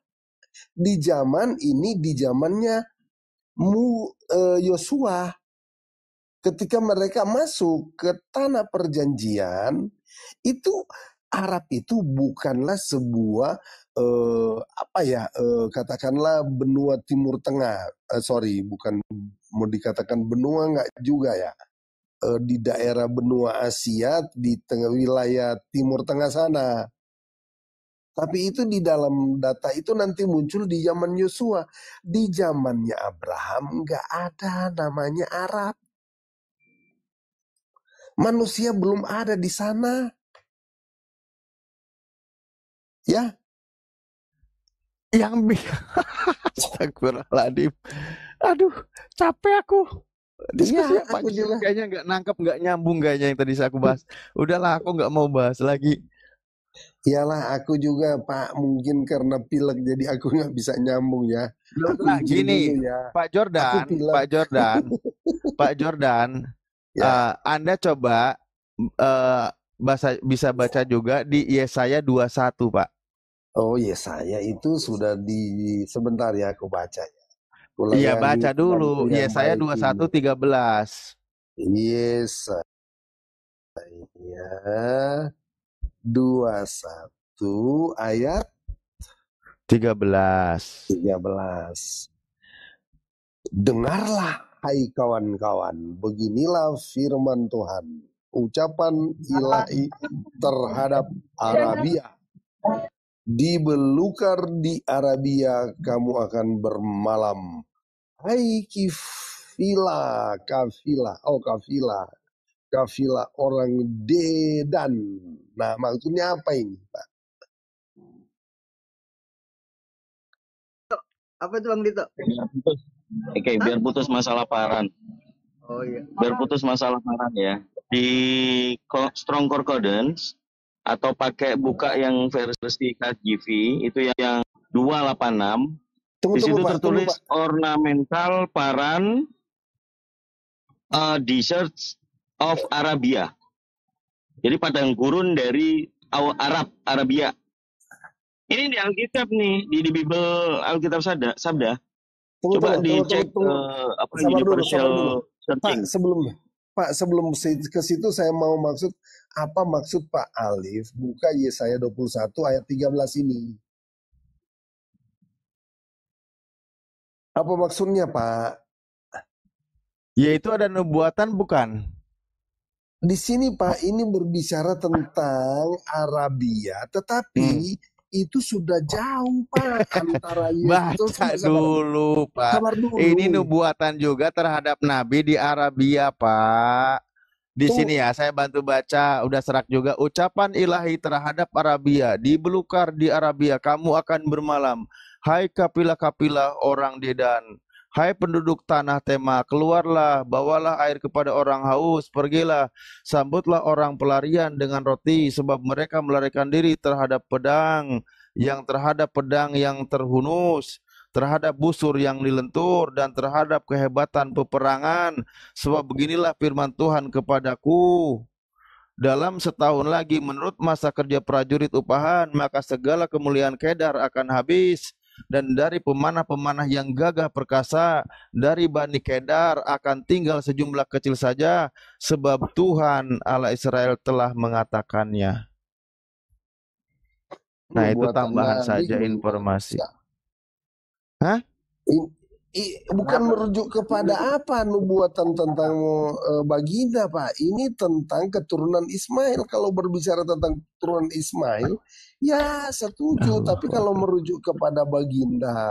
Di zaman ini, di zamannya Yosua, ketika mereka masuk ke tanah perjanjian, itu Arab itu bukanlah sebuah katakanlah benua Timur Tengah. Sorry, bukan mau dikatakan benua nggak juga ya. Di daerah benua Asia di tengah wilayah Timur Tengah sana. Tapi itu di dalam data itu nanti muncul di zaman Yosua. Di zamannya Abraham nggak ada namanya Arab. Manusia belum ada di sana. Ya, Yang Astagfirullahaladzim. Aduh, capek aku. Diskusi iya, Pak aku juga. kayaknya nggak nangkep, nggak nyambung kayaknya yang tadi aku bahas. Udahlah, aku nggak mau bahas lagi. Iyalah, aku juga Pak, mungkin karena pilek jadi aku nggak bisa nyambung ya. Aku Nah, izin gini, dulu ya. Pak Jordan, Aku pilek. Pak Jordan, Ya. Anda coba bisa baca juga di Yesaya 21, Pak. Oh Yesaya itu sudah sebentar ya aku baca ya. Iya, baca dulu Yesaya 21:13. Yesaya 21 ayat 13. Dengarlah hai kawan-kawan, beginilah firman Tuhan, ucapan ilahi terhadap Arabia. Di belukar di Arabia kamu akan bermalam. Hai kafilah orang Dedan. Nah, maksudnya apa ini, Pak? Apa itu Bang Dito? Biar putus masalah Paran. Oh iya. Biar putus masalah Paran ya. Di Strong Concordance atau pakai buka yang versi KJV itu yang 286. Di situ tertulis ornamental Paran deserts of Arabia. Jadi padang gurun dari Arabia. Ini di Alkitab nih, di Bible Alkitab Sabda. Coba dicek universal searching. Pak, sebelum ke situ saya mau apa maksud Pak Alif buka Yesaya 21 ayat 13 ini. Apa maksudnya, Pak? Yaitu ada nubuatan bukan? Di sini Pak, ini berbicara tentang Arabia, tetapi itu sudah jauh Pak antara Baca dulu Pak. Ini nubuatan juga terhadap Nabi di Arabia Pak. Di sini ya saya bantu baca, udah serak juga. Ucapan ilahi terhadap Arabia, di belukar di Arabia kamu akan bermalam. Hai kapilah-kapilah orang Dedan, hai penduduk tanah Tema, keluarlah, bawalah air kepada orang haus, pergilah, sambutlah orang pelarian dengan roti, sebab mereka melarikan diri terhadap pedang yang terhunus, terhadap busur yang dilentur, dan terhadap kehebatan peperangan. Sebab beginilah firman Tuhan kepadaku, dalam setahun lagi menurut masa kerja prajurit upahan, maka segala kemuliaan Kedar akan habis, dan dari pemanah-pemanah yang gagah perkasa dari Bani Kedar akan tinggal sejumlah kecil saja, sebab Tuhan Allah Israel telah mengatakannya. Nah, itu tambahan saja informasi. Hah? Bukan merujuk kepada apa nubuatan tentang baginda Pak. Ini tentang keturunan Ismail. Kalau berbicara tentang keturunan Ismail, ya setuju. Tapi kalau merujuk kepada baginda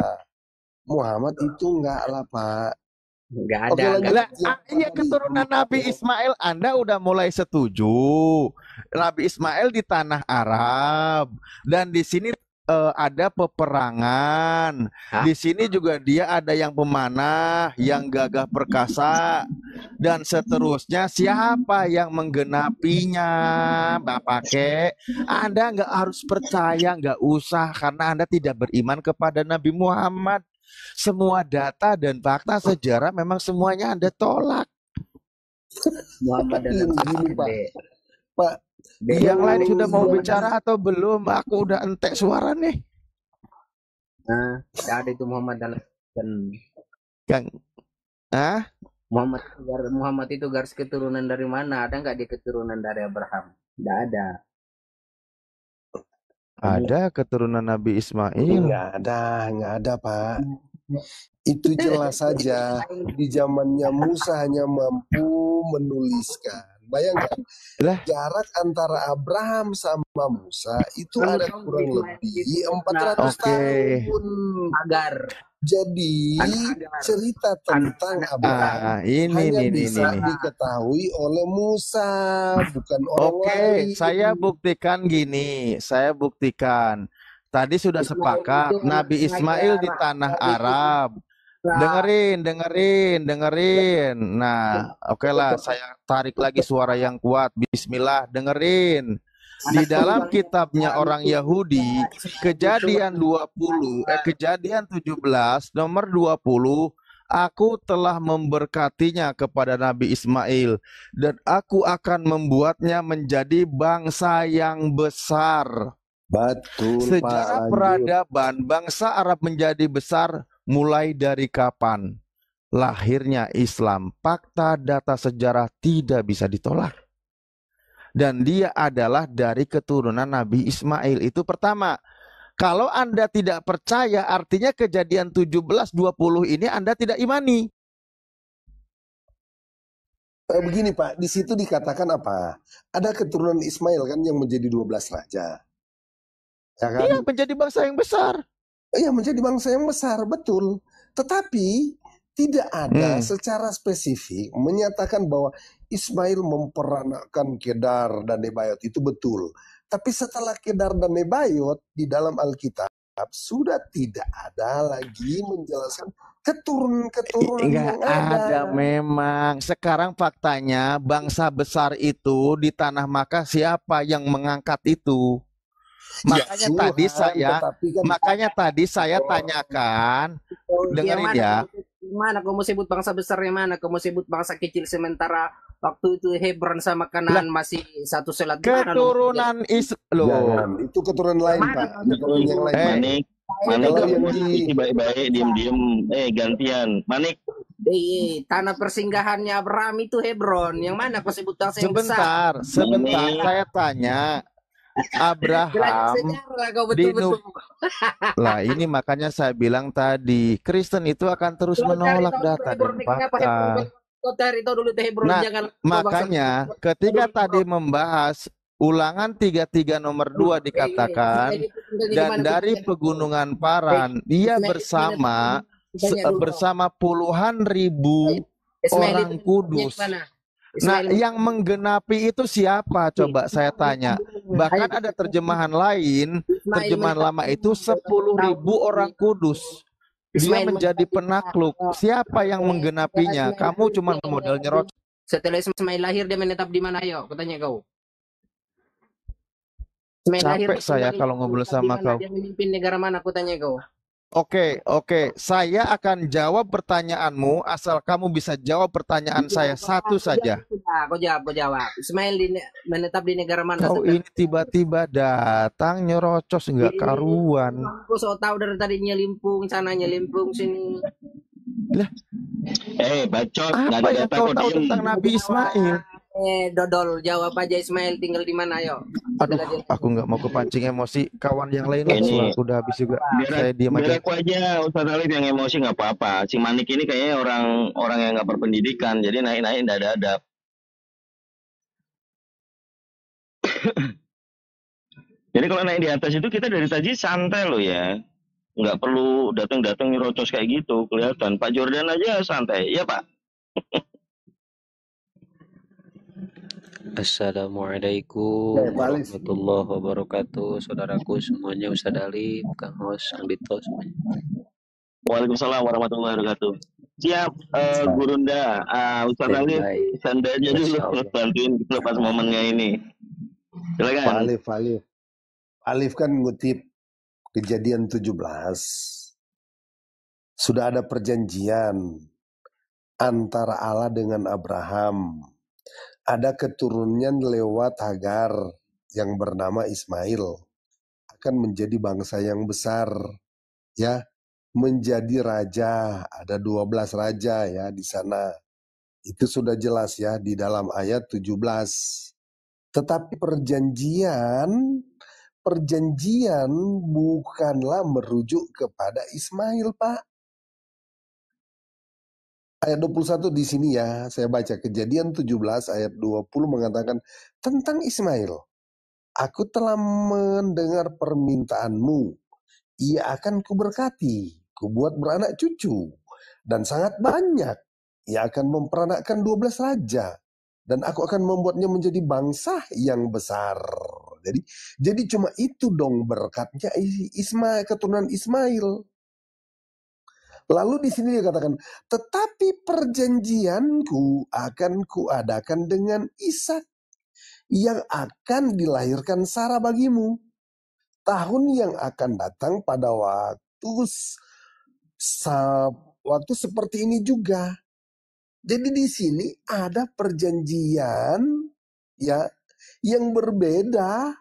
Muhammad itu enggak lah Pak. Enggak ada. Iya, keturunan Nabi Ismail Anda udah mulai setuju. Nabi Ismail di tanah Arab, dan di sini ada peperangan. Di sini juga dia ada yang pemanah, yang gagah perkasa, dan seterusnya. Siapa yang menggenapinya, Bapak Kek? Anda nggak harus percaya, nggak usah, karena Anda tidak beriman kepada Nabi Muhammad. Semua data dan fakta sejarah memang semuanya Anda tolak. Muhammad dan Pak. Yang lain sudah mau bicara atau belum? Aku udah entek suara nih. Nah, ada itu Muhammad dan Kang, Muhammad itu garis keturunan dari mana? Ada nggak di keturunan dari Abraham? Nggak ada. Ada keturunan Nabi Ismail. Nggak ada Pak. Itu jelas saja di zamannya Musa hanya mampu menuliskan. Bayangkan jarak antara Abraham sama Musa itu ada kurang lebih 400 tahun. Agar jadi cerita tentang Abraham hanya bisa diketahui oleh Musa, bukan orang lain. Saya buktikan gini, tadi sudah sepakat Nabi Ismail di tanah Arab. Dengerin. Nah, oke lah, saya tarik lagi suara yang kuat. Bismillah, dengerin. Di dalam kitabnya orang Yahudi, Kejadian 17 nomor 20, aku telah memberkatinya kepada Nabi Ismail dan aku akan membuatnya menjadi bangsa yang besar. Betul. Sejarah peradaban bangsa Arab menjadi besar mulai dari kapan? Lahirnya Islam. Fakta data sejarah tidak bisa ditolak. Dan dia adalah dari keturunan Nabi Ismail. Itu pertama. Kalau Anda tidak percaya, artinya Kejadian 17:20 ini Anda tidak imani. Begini Pak, di situ dikatakan apa? Ada keturunan Ismail kan yang menjadi 12 raja. Ya kan? Iya, menjadi bangsa yang besar. Iya, menjadi bangsa yang besar, betul. Tetapi tidak ada secara spesifik menyatakan bahwa Ismail memperanakkan Kedar dan Nebayot, itu betul. Tapi setelah Kedar dan Nebayot di dalam Alkitab sudah tidak ada lagi menjelaskan keturunan yang ada. Memang sekarang faktanya bangsa besar itu di tanah Makkah siapa yang mengangkat itu? Makanya tadi saya tanyakan, dengerin ya. Mana kamu sebut bangsa besar yang mana? Kamu sebut bangsa kecil sementara waktu itu Hebron sama Kanaan masih satu selat. Keturunan itu keturunan lain Pak. Keturunan yang lain. Manik kamu baik-baik diem-diem. Gantian. Manik. Tanah persinggahannya Abraham itu Hebron. Yang mana kau sebut bangsa yang besar? Sebentar, saya tanya. Abraham lah, ini makanya saya bilang tadi Kristen itu akan terus menolak data dan fakta. Nah, makanya ketika tadi membahas Ulangan 33 nomor 2 dikatakan, dan dari pegunungan Paran dia bersama puluhan ribu orang kudus. Nah, yang menggenapi itu siapa? Coba saya tanya. Bahkan ada terjemahan lain, terjemahan lama itu 10.000 orang kudus. Dia menjadi penakluk. Siapa yang menggenapinya? Kamu cuma modal nyerot. Setelah Ismail lahir dia menetap di mana? Ayo, kutanya kau. Capek saya kalau ngobrol sama kau. Dia memimpin negara mana? Kutanya kau. Oke. Saya akan jawab pertanyaanmu asal kamu bisa jawab pertanyaan saya satu saja. Kau jawab. Ismail menetap di negara mana? Kau ini tiba-tiba datang nyerocos nggak karuan. Aku so tahu dari tadi nyelimpung sana nyelimpung sini. Lah. Bacot. Apa yang kau tahu tentang Nabi Ismail? Dodol, jawab aja Ismail tinggal di mana, ayo. Aduh, aku nggak mau kepancing emosi kawan yang lain. Aku udah habis juga. Saya diam aja. Aku aja Ustaz Alif yang emosi nggak apa-apa. Si Manik ini kayaknya orang yang nggak berpendidikan, jadi naik-naik nggak ada adab. Jadi kalau naik di atas itu kita dari tadi santai loh ya, nggak perlu datang-datang nyerocos kayak gitu. Kelihatan Pak Jordan aja santai, ya Pak. Assalamualaikum warahmatullahi wabarakatuh, saudaraku semuanya, Ustaz Ali, Kang Hos, Kang Dito semuanya. Waalaikumsalam warahmatullahi wabarakatuh. Siap, Gurunda, Ustaz Ali, santai aja dulu, bantuin lepas momennya ini. Silakan. Alif kan ngutip Kejadian 17. Sudah ada perjanjian antara Allah dengan Abraham. Ada keturunan lewat Hagar yang bernama Ismail akan menjadi bangsa yang besar, ya, menjadi raja. Ada 12 raja ya di sana. Itu sudah jelas ya di dalam ayat 17. Tetapi perjanjian perjanjian bukanlah merujuk kepada Ismail, Pak. Ayat 21 di sini ya, saya baca Kejadian 17 ayat 20 mengatakan tentang Ismail. Aku telah mendengar permintaanmu. Ia akan kuberkati, kubuat beranak cucu, dan sangat banyak. Ia akan memperanakkan 12 raja, dan aku akan membuatnya menjadi bangsa yang besar. Jadi cuma itu dong berkatnya Ismail, keturunan Ismail. Lalu di sini dikatakan, tetapi perjanjianku akan kuadakan dengan Ishak yang akan dilahirkan Sarah bagimu. Tahun yang akan datang pada waktu seperti ini juga. Jadi di sini ada perjanjian ya yang berbeda.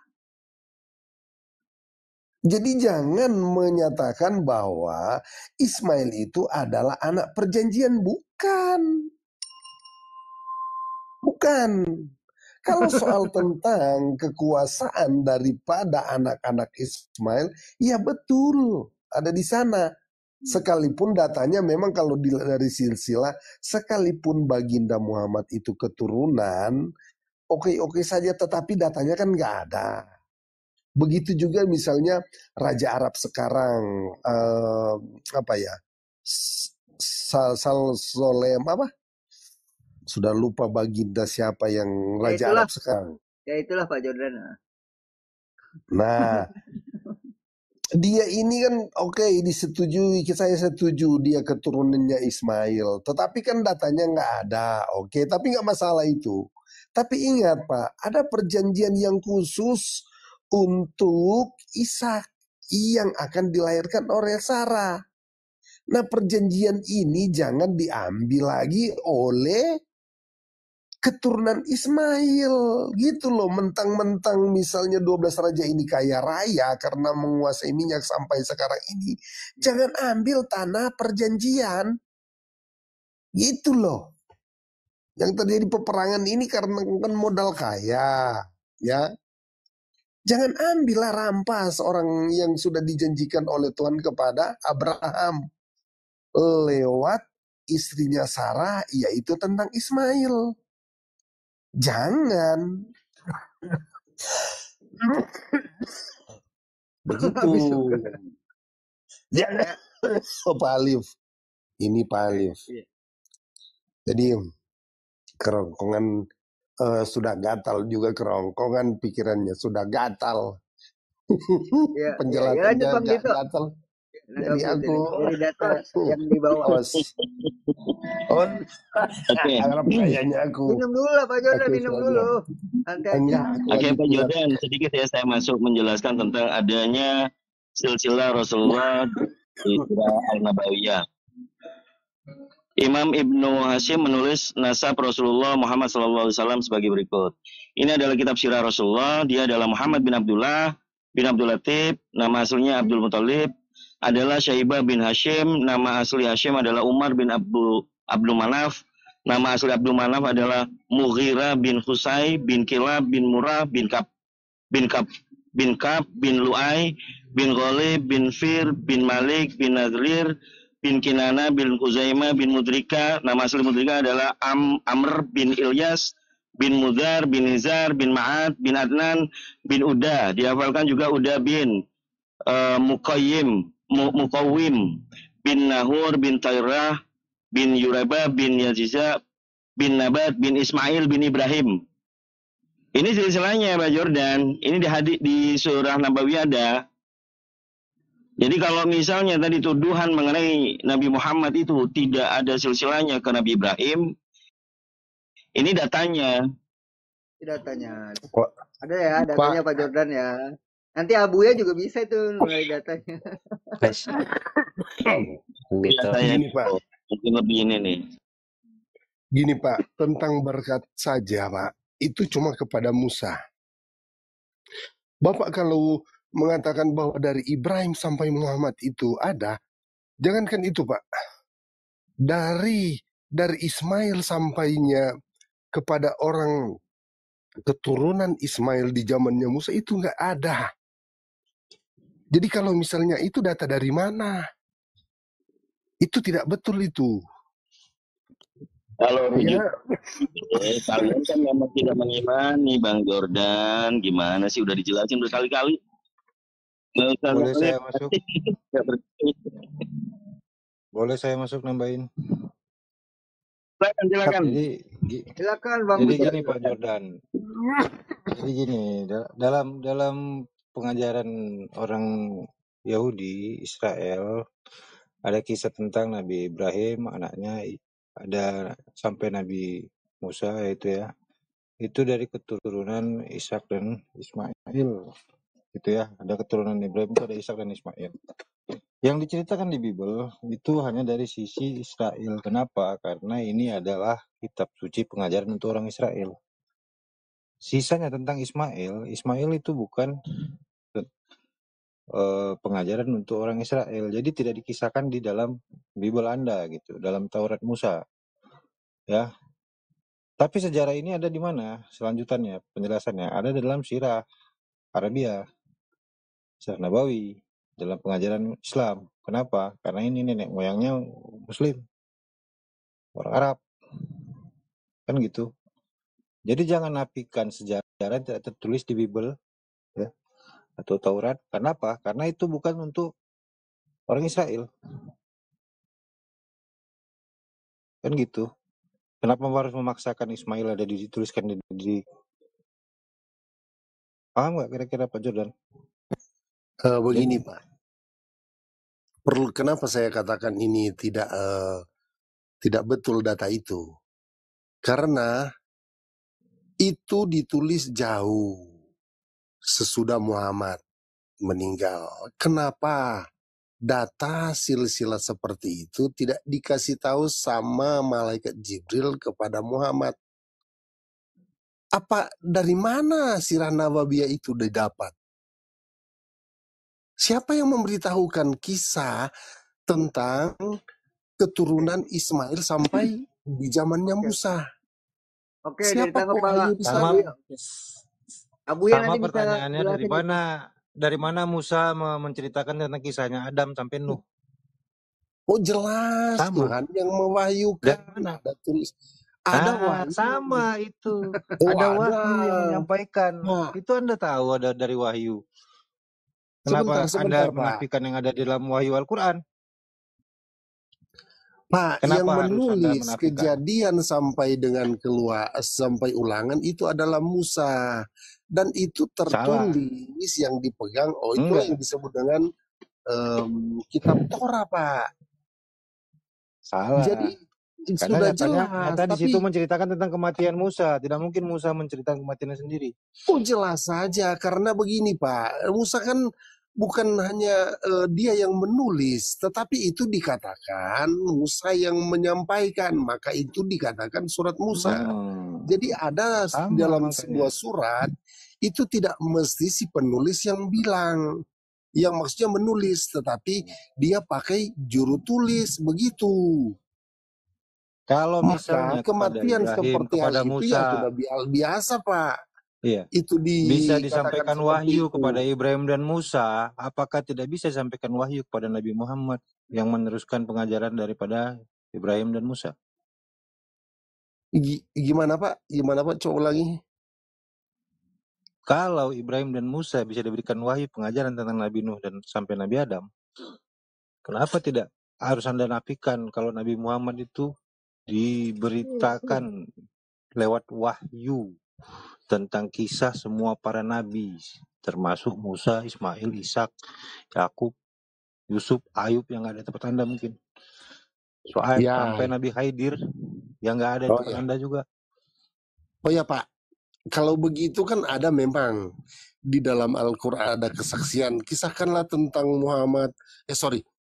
Jadi jangan menyatakan bahwa Ismail itu adalah anak perjanjian. Bukan. Kalau soal tentang kekuasaan daripada anak-anak Ismail, ya betul ada di sana. Sekalipun datanya memang kalau dari silsilah, sekalipun baginda Muhammad itu keturunan, oke saja, tetapi datanya kan nggak ada. Begitu juga misalnya Raja Arab sekarang, Solem apa? Sudah lupa baginda siapa yang Raja Arab sekarang. Ya itulah Pak Jordan. Nah, dia ini kan disetujui, saya setuju dia keturunannya Ismail. Tetapi kan datanya nggak ada, tapi nggak masalah itu. Tapi ingat Pak, ada perjanjian yang khusus untuk Ishak yang akan dilahirkan oleh Sarah. Nah perjanjian ini jangan diambil lagi oleh keturunan Ismail gitu loh. Mentang-mentang misalnya 12 raja ini kaya raya karena menguasai minyak sampai sekarang ini. Jangan ambil tanah perjanjian gitu loh. Yang terjadi peperangan ini karena kan modal kaya ya. Jangan ambillah rampas orang yang sudah dijanjikan oleh Tuhan kepada Abraham lewat istrinya Sarah, yaitu tentang Ismail. Jangan. Begitu. Jangan. Pak Alif. Ini Pak Alif. Jadi kerongkongan sudah gatal juga, kerongkongan pikirannya sudah gatal. Penjelasannya gatal. Jadi aku dari data yang dibawa. Harap kayaknya aku. Minum dulu lah Pak Jordan, minum dulu. Oke Pak Jordan, sedikit ya saya masuk menjelaskan tentang adanya silsilah Rasulullah di Surah Al-Nabawiyah. Imam Ibnu Hashim menulis nasab Rasulullah Muhammad SAW sebagai berikut. Ini adalah kitab sirah Rasulullah. Dia adalah Muhammad bin Abdullah bin Abdul Latif, nama aslinya Abdul Muthalib, adalah Syaibah bin Hashim, nama asli Hashim adalah Umar bin Abdul Manaf, nama asli Abdul Manaf adalah Mughirah bin Khusay bin Kilab bin Murrah bin Kab bin Lu'ay bin Ghalib bin Fir bin Malik bin Nadrir bin Kinana bin Khuzaimah bin Mudrika, nama asli Mudrika adalah Amr bin Ilyas bin Mudhar bin Nizar bin Ma'ad bin Adnan bin Uda, dihafalkan juga Uda bin Muqawwim bin Nahur bin Tairah bin Yuraba bin Yaziza bin Nabat bin Ismail bin Ibrahim. Ini silsilahnya Pak Jordan. Ini di surah Nabawiyah ada. Jadi kalau misalnya tadi tuduhan mengenai Nabi Muhammad itu tidak ada silsilahnya ke Nabi Ibrahim, ini datanya. Datanya. Ada ya, datanya Pak Jordan ya. Nanti Abuya juga bisa itu mulai datanya. Gini Pak. Mungkin lebih ini nih. Gini Pak, tentang berkat saja Pak, itu cuma kepada Musa. Bapak kalau mengatakan bahwa dari Ibrahim sampai Muhammad itu ada, jangankan itu Pak, dari Ismail sampainya kepada orang keturunan Ismail di zamannya Musa itu nggak ada. Jadi kalau misalnya itu data dari mana? Itu tidak betul itu. Kalau Ya, kalian kan memang tidak mengimani Bang Jordan. Gimana sih, udah dijelasin berkali-kali. Boleh saya masuk? Boleh saya masuk nambahin? Silakan. Silakan Bang. Jadi gini Pak Jordan. Jadi gini, dalam pengajaran orang Yahudi Israel ada kisah tentang Nabi Ibrahim, anaknya ada sampai Nabi Musa itu dari keturunan Ishak dan Ismail gitu ya. Ada keturunan Ibrahim itu ada Ishak dan Ismail. Yang diceritakan di Bible itu hanya dari sisi Israel. Kenapa? Karena ini adalah kitab suci pengajaran untuk orang Israel. Sisanya tentang Ismail itu bukan pengajaran untuk orang Israel. Jadi tidak dikisahkan di dalam Bible Anda gitu, dalam Taurat Musa. Ya. Tapi sejarah ini ada di mana? Selanjutannya, penjelasannya ada dalam Sirah Arabia, Sirah Nabawi, dalam pengajaran Islam. Kenapa? Karena ini nenek moyangnya Muslim, orang Arab, kan gitu. Jadi jangan nafikan sejarah yang tidak tertulis di Bible, ya, atau Taurat. Kenapa? Karena itu bukan untuk orang Israel, kan gitu. Kenapa harus memaksakan Ismail ada dituliskan di paham nggak kira-kira Pak Jordan? begini Pak. Kenapa saya katakan ini tidak betul data itu? Karena itu ditulis jauh sesudah Muhammad meninggal. Kenapa data silsilah seperti itu tidak dikasih tahu sama malaikat Jibril kepada Muhammad? Apa dari mana Sirah Nabawiyah itu didapat? Siapa yang memberitahukan kisah tentang keturunan Ismail sampai di zamannya Musa? Oke, Siapa ditangkap Pak. Sama pertanyaannya dari mana Musa menceritakan tentang kisahnya Adam sampai Nuh? Oh jelas, sama. Tuhan yang mewahyukan. Ada tulis. Ada wahyu. Sama itu. Ada wahyu yang menyampaikan. Itu Anda tahu ada dari wahyu. Kenapa Sebentar, Anda Pak. menafikan yang ada di dalam wahyu Al-Quran? Pak, Kenapa yang menulis Kejadian sampai dengan sampai Ulangan itu adalah Musa, dan itu tertulis yang dipegang. Oh, itulah yang disebut dengan kitab Torah, Pak. Salah. Jadi karena sudah jelas. Di situ menceritakan tentang kematian Musa. Tidak mungkin Musa menceritakan kematiannya sendiri. Oh jelas saja, karena begini Pak, Musa kan bukan hanya dia yang menulis, tetapi itu dikatakan Musa yang menyampaikan, maka itu dikatakan surat Musa. Jadi ada dalam sebuah surat, itu tidak mesti si penulis yang bilang, yang maksudnya menulis, tetapi dia pakai juru tulis, begitu. Kalau misalnya kematian seperti hal itu Musa, ya sudah biasa Pak. Iya. Itu bisa disampaikan wahyu kepada Ibrahim dan Musa, apakah tidak bisa disampaikan wahyu kepada Nabi Muhammad yang meneruskan pengajaran daripada Ibrahim dan Musa? Gimana Pak? Coba lagi. Kalau Ibrahim dan Musa bisa diberikan wahyu pengajaran tentang Nabi Nuh dan sampai Nabi Adam, kenapa tidak harus Anda nafikan kalau Nabi Muhammad itu diberitakan lewat wahyu tentang kisah semua para nabi, termasuk Musa, Ismail, Ishak, Yakub, Yusuf, Ayub yang nggak ada tempat Anda mungkin. Sampai Nabi Khidir yang nggak ada tempat Anda juga. Oh ya Pak, kalau begitu kan ada memang di dalam Al-Quran ada kesaksian, kisahkanlah tentang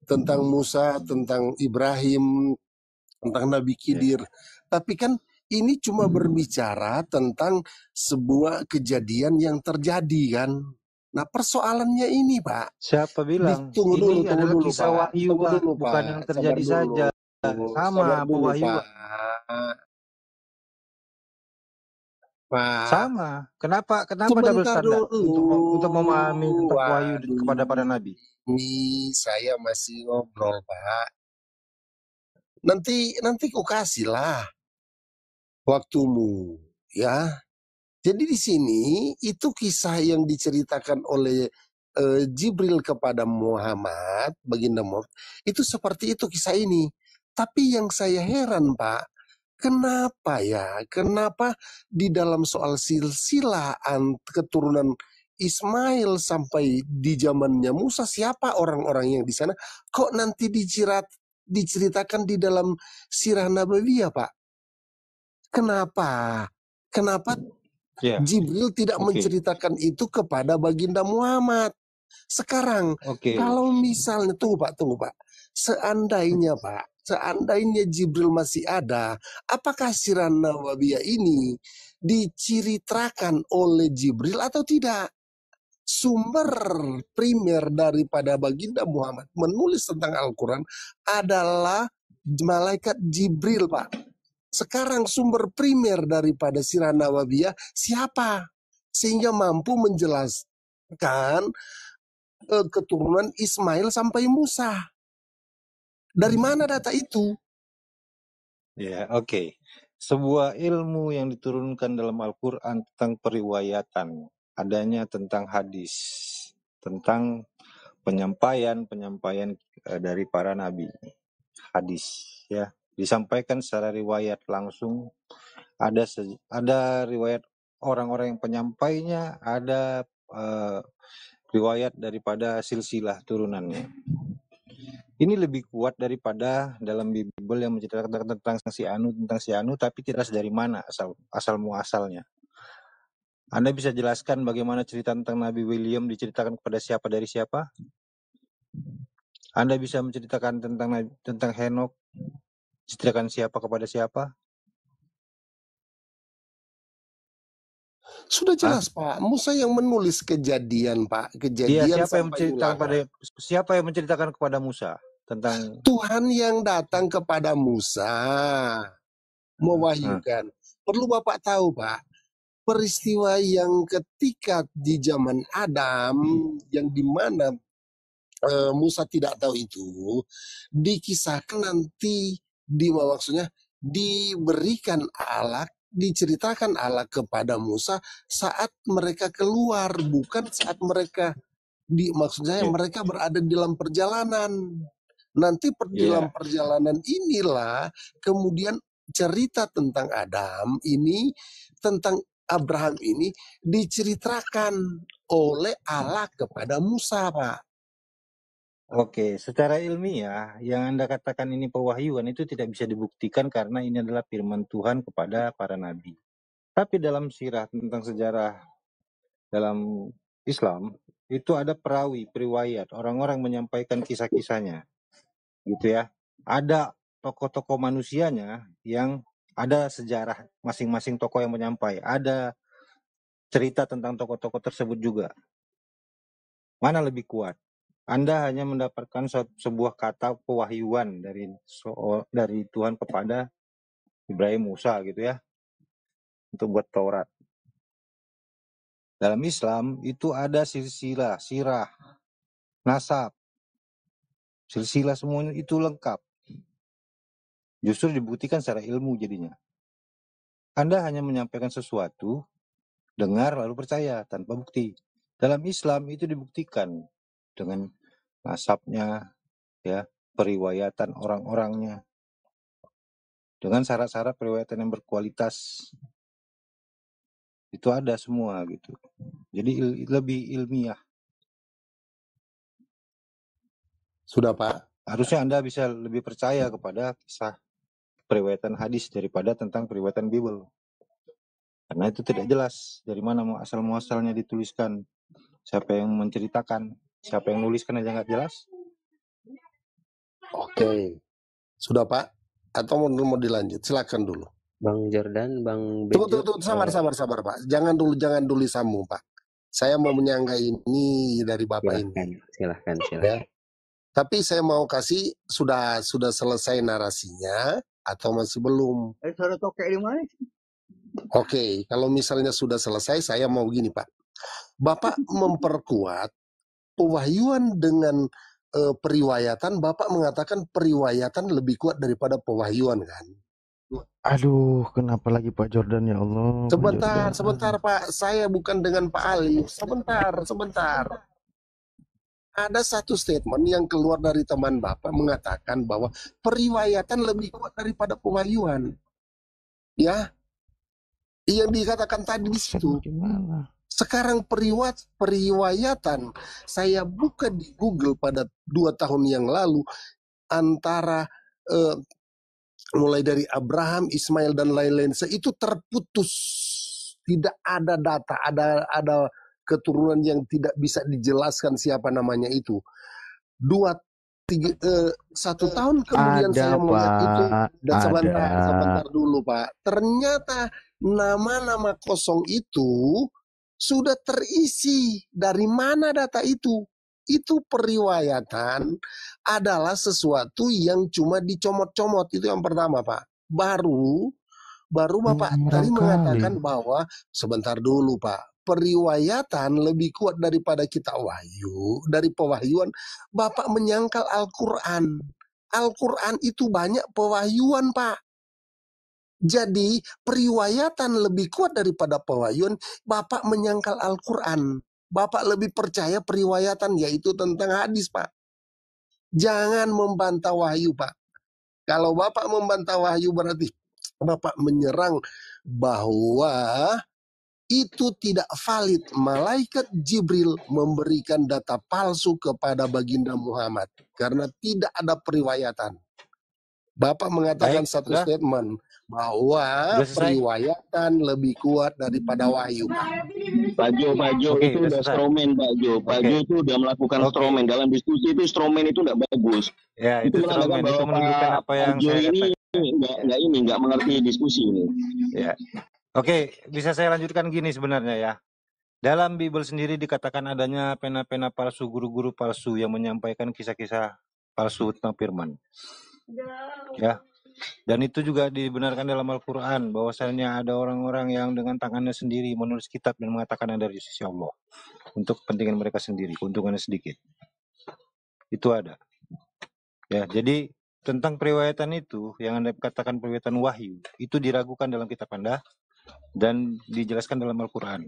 tentang Musa, tentang Ibrahim, tentang Nabi Khidir. Tapi kan ini cuma berbicara tentang sebuah kejadian yang terjadi kan. Nah persoalannya ini Pak. Siapa bilang? Tunggu dulu kisah wahyu bukan yang terjadi saja. Sama wahyu. Pak. Sama. Kenapa double Sebentar standar dulu. untuk memahami tentang wahyu kepada para nabi? Ini saya masih ngobrol, Pak. Nanti ku kasihlah waktumu, ya. Jadi di sini itu kisah yang diceritakan oleh Jibril kepada Muhammad, baginda Muhammad, itu seperti itu kisah ini. Tapi yang saya heran, Pak, kenapa di dalam soal silsilah keturunan Ismail sampai di zamannya Musa, siapa orang-orang yang di sana, kok nanti diceritakan di dalam sirah Nabawiyah, Pak? Kenapa Jibril tidak menceritakan itu kepada baginda Muhammad? Sekarang, kalau misalnya, tunggu Pak, seandainya Jibril masih ada, apakah sirah Nabawiyah ini diceritakan oleh Jibril atau tidak? Sumber primer daripada baginda Muhammad menulis tentang Al-Quran adalah malaikat Jibril, Pak. Sekarang sumber primer daripada sirah Nabawiyah siapa? Sehingga mampu menjelaskan keturunan Ismail sampai Musa. Dari mana data itu? Ya, oke. Sebuah ilmu yang diturunkan dalam Al-Quran tentang periwayatan, adanya tentang hadis, tentang penyampaian dari para nabi. Hadis, ya, disampaikan secara riwayat langsung. Ada riwayat orang-orang yang penyampainya, ada riwayat daripada silsilah turunannya. Ini lebih kuat daripada dalam Bible yang menceritakan tentang si Anu, tapi tidak jelas dari mana asal muasalnya. Anda bisa jelaskan bagaimana cerita tentang Nabi William diceritakan kepada siapa dari siapa? Anda bisa menceritakan tentang Henok, ceritakan siapa kepada siapa? Sudah jelas, Pak. Musa yang menulis kejadian, Pak. Kejadian siapa yang menceritakan kepada Musa tentang Tuhan yang datang kepada Musa mewahyukan. Perlu Bapak tahu, Pak, peristiwa yang ketika di zaman Adam yang dimana Musa tidak tahu itu dikisahkan nanti maksudnya diberikan Allah, diceritakan Allah kepada Musa saat mereka keluar, bukan saat mereka maksudnya mereka berada di dalam perjalanan. Nanti dalam perjalanan inilah kemudian cerita tentang Adam ini, tentang Abraham ini diceritakan oleh Allah kepada Musa, Pak. Oke, secara ilmiah yang Anda katakan ini pewahyuan itu tidak bisa dibuktikan karena ini adalah firman Tuhan kepada para nabi. Tapi dalam sirah tentang sejarah dalam Islam itu ada periwayat, orang-orang menyampaikan kisah-kisahnya. Gitu ya. Ada tokoh-tokoh manusianya yang ada sejarah masing-masing tokoh yang menyampaikan, ada cerita tentang tokoh-tokoh tersebut juga. Mana lebih kuat? Anda hanya mendapatkan sebuah kata pewahyuan dari Tuhan kepada Ibrahim, Musa gitu ya, untuk buat Taurat. Dalam Islam itu ada silsilah, sirah, nasab, silsilah semuanya itu lengkap. Justru dibuktikan secara ilmu jadinya. Anda hanya menyampaikan sesuatu, dengar lalu percaya tanpa bukti. Dalam Islam itu dibuktikan dengan nasabnya, ya, periwayatan orang-orangnya, dengan syarat-syarat periwayatan yang berkualitas. Itu ada semua gitu. Jadi lebih ilmiah. Sudah, Pak. Harusnya Anda bisa lebih percaya kepada kisah periwayatan hadis daripada tentang periwayatan Bible. Karena itu tidak jelas dari mana asal-muasalnya dituliskan. Siapa yang menceritakan, siapa yang nuliskan aja nggak jelas. Oke. Sudah, Pak? Atau mau dilanjut? Silakan dulu. Bang Jordan, Bang Bejo. Tunggu, sabar, Pak. Jangan dulu sambung, Pak. Saya mau menyanggah ini dari Bapak ini. Silahkan. Ya. Tapi saya mau kasih sudah selesai narasinya atau masih belum? Suara tokek di mana? Oke, kalau misalnya sudah selesai, saya mau gini Pak. Bapak memperkuat pewahyuan dengan periwayatan. Bapak mengatakan periwayatan lebih kuat daripada pewahyuan kan? Aduh, kenapa lagi Pak Jordan ya Allah? Sebentar Pak. Saya bukan dengan Pak Ali. Sebentar. Ada satu statement yang keluar dari teman Bapak mengatakan bahwa periwayatan lebih kuat daripada pewahyuan. Ya, yang dikatakan tadi di situ. Sekarang periwayatan saya buka di Google pada 2 tahun yang lalu antara mulai dari Abraham, Ismail dan lain-lain, itu terputus. Tidak ada data, ada keturunan yang tidak bisa dijelaskan siapa namanya itu. 1 tahun kemudian saya melihat itu, dan sebentar dulu Pak. Ternyata nama-nama kosong itu sudah terisi. Dari mana data itu? Itu periwayatan adalah sesuatu yang cuma dicomot-comot. Itu yang pertama Pak. Baru Bapak tadi mengatakan bahwa sebentar dulu Pak. Periwayatan lebih kuat daripada kita wahyu, dari pewahyuan. Bapak menyangkal Al-Quran. Al-Quran itu banyak pewahyuan Pak. Jadi periwayatan lebih kuat daripada pewahyuan. Bapak menyangkal Al-Quran. Bapak lebih percaya periwayatan, yaitu tentang hadis Pak. Jangan membantah wahyu Pak. Kalau Bapak membantah wahyu berarti Bapak menyerang bahwa itu tidak valid. Malaikat Jibril memberikan data palsu kepada baginda Muhammad karena tidak ada periwayatan. Bapak mengatakan satu statement bahwa periwayatan lebih kuat daripada wahyu. Pak Jo itu udah stromen Pak Jo. Pak Jo itu udah melakukan stromen. Dalam diskusi itu stromen itu tidak bagus. Ya, itu stromen. Itu menunjukkan apa yang saya katakan. Nggak mengerti diskusi ini. Ya. Oke, bisa saya lanjutkan gini sebenarnya ya. Dalam Bible sendiri dikatakan adanya pena-pena palsu, guru-guru palsu yang menyampaikan kisah-kisah palsu tentang firman. Ya. Dan itu juga dibenarkan dalam Al-Quran, bahwasanya ada orang-orang yang dengan tangannya sendiri menulis kitab dan mengatakan ada dari sisi Allah untuk kepentingan mereka sendiri, keuntungannya sedikit. Itu ada. Ya, jadi tentang periwayatan itu yang Anda katakan periwayatan wahyu, itu diragukan dalam kitab Anda dan dijelaskan dalam Al-Quran.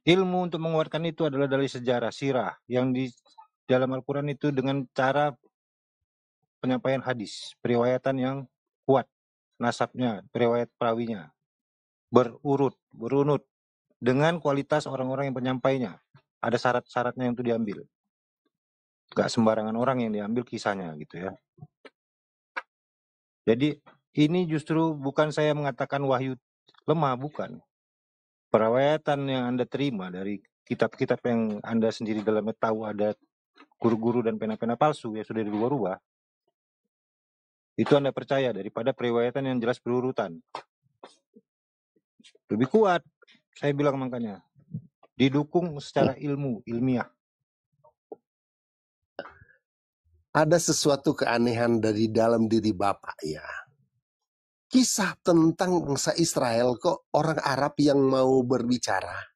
Ilmu untuk menguatkan itu adalah dari sejarah, sirah, yang di dalam Al-Quran itu dengan cara penyampaian hadis, periwayatan yang kuat, nasabnya, periwayat perawinya, berunut, dengan kualitas orang-orang yang penyampainya. Ada syarat-syaratnya yang itu diambil. Gak sembarangan orang yang diambil kisahnya gitu ya. Jadi ini justru bukan saya mengatakan wahyu lemah, bukan. Periwayatan yang Anda terima dari kitab-kitab yang Anda sendiri dalamnya tahu ada guru-guru dan pena-pena palsu yang sudah dirubah-rubah, itu Anda percaya daripada periwayatan yang jelas berurutan. Lebih kuat, saya bilang makanya. Didukung secara ilmiah. Ada sesuatu keanehan dari dalam diri Bapak ya. Kisah tentang bangsa Israel kok orang Arab yang mau berbicara.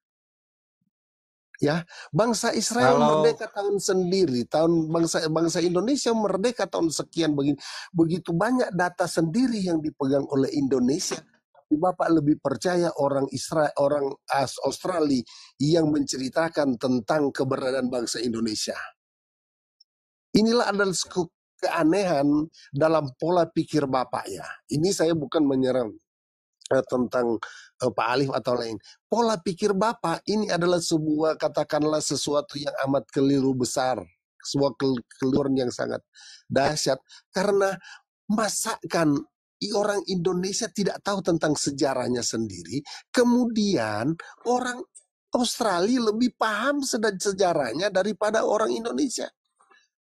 Ya, bangsa Israel merdeka tahun sendiri, bangsa Indonesia merdeka tahun sekian begini. Begitu banyak data sendiri yang dipegang oleh Indonesia. Tapi Bapak lebih percaya orang Australia yang menceritakan tentang keberadaan bangsa Indonesia. Inilah adalah keanehan dalam pola pikir Bapak ya. Ini saya bukan menyerang tentang Pak Alif atau lain. Pola pikir Bapak ini adalah sebuah, katakanlah sesuatu yang amat keliru besar. Sebuah keliruan yang sangat dahsyat. Karena masakan orang Indonesia tidak tahu tentang sejarahnya sendiri. Kemudian orang Australia lebih paham sejarahnya daripada orang Indonesia.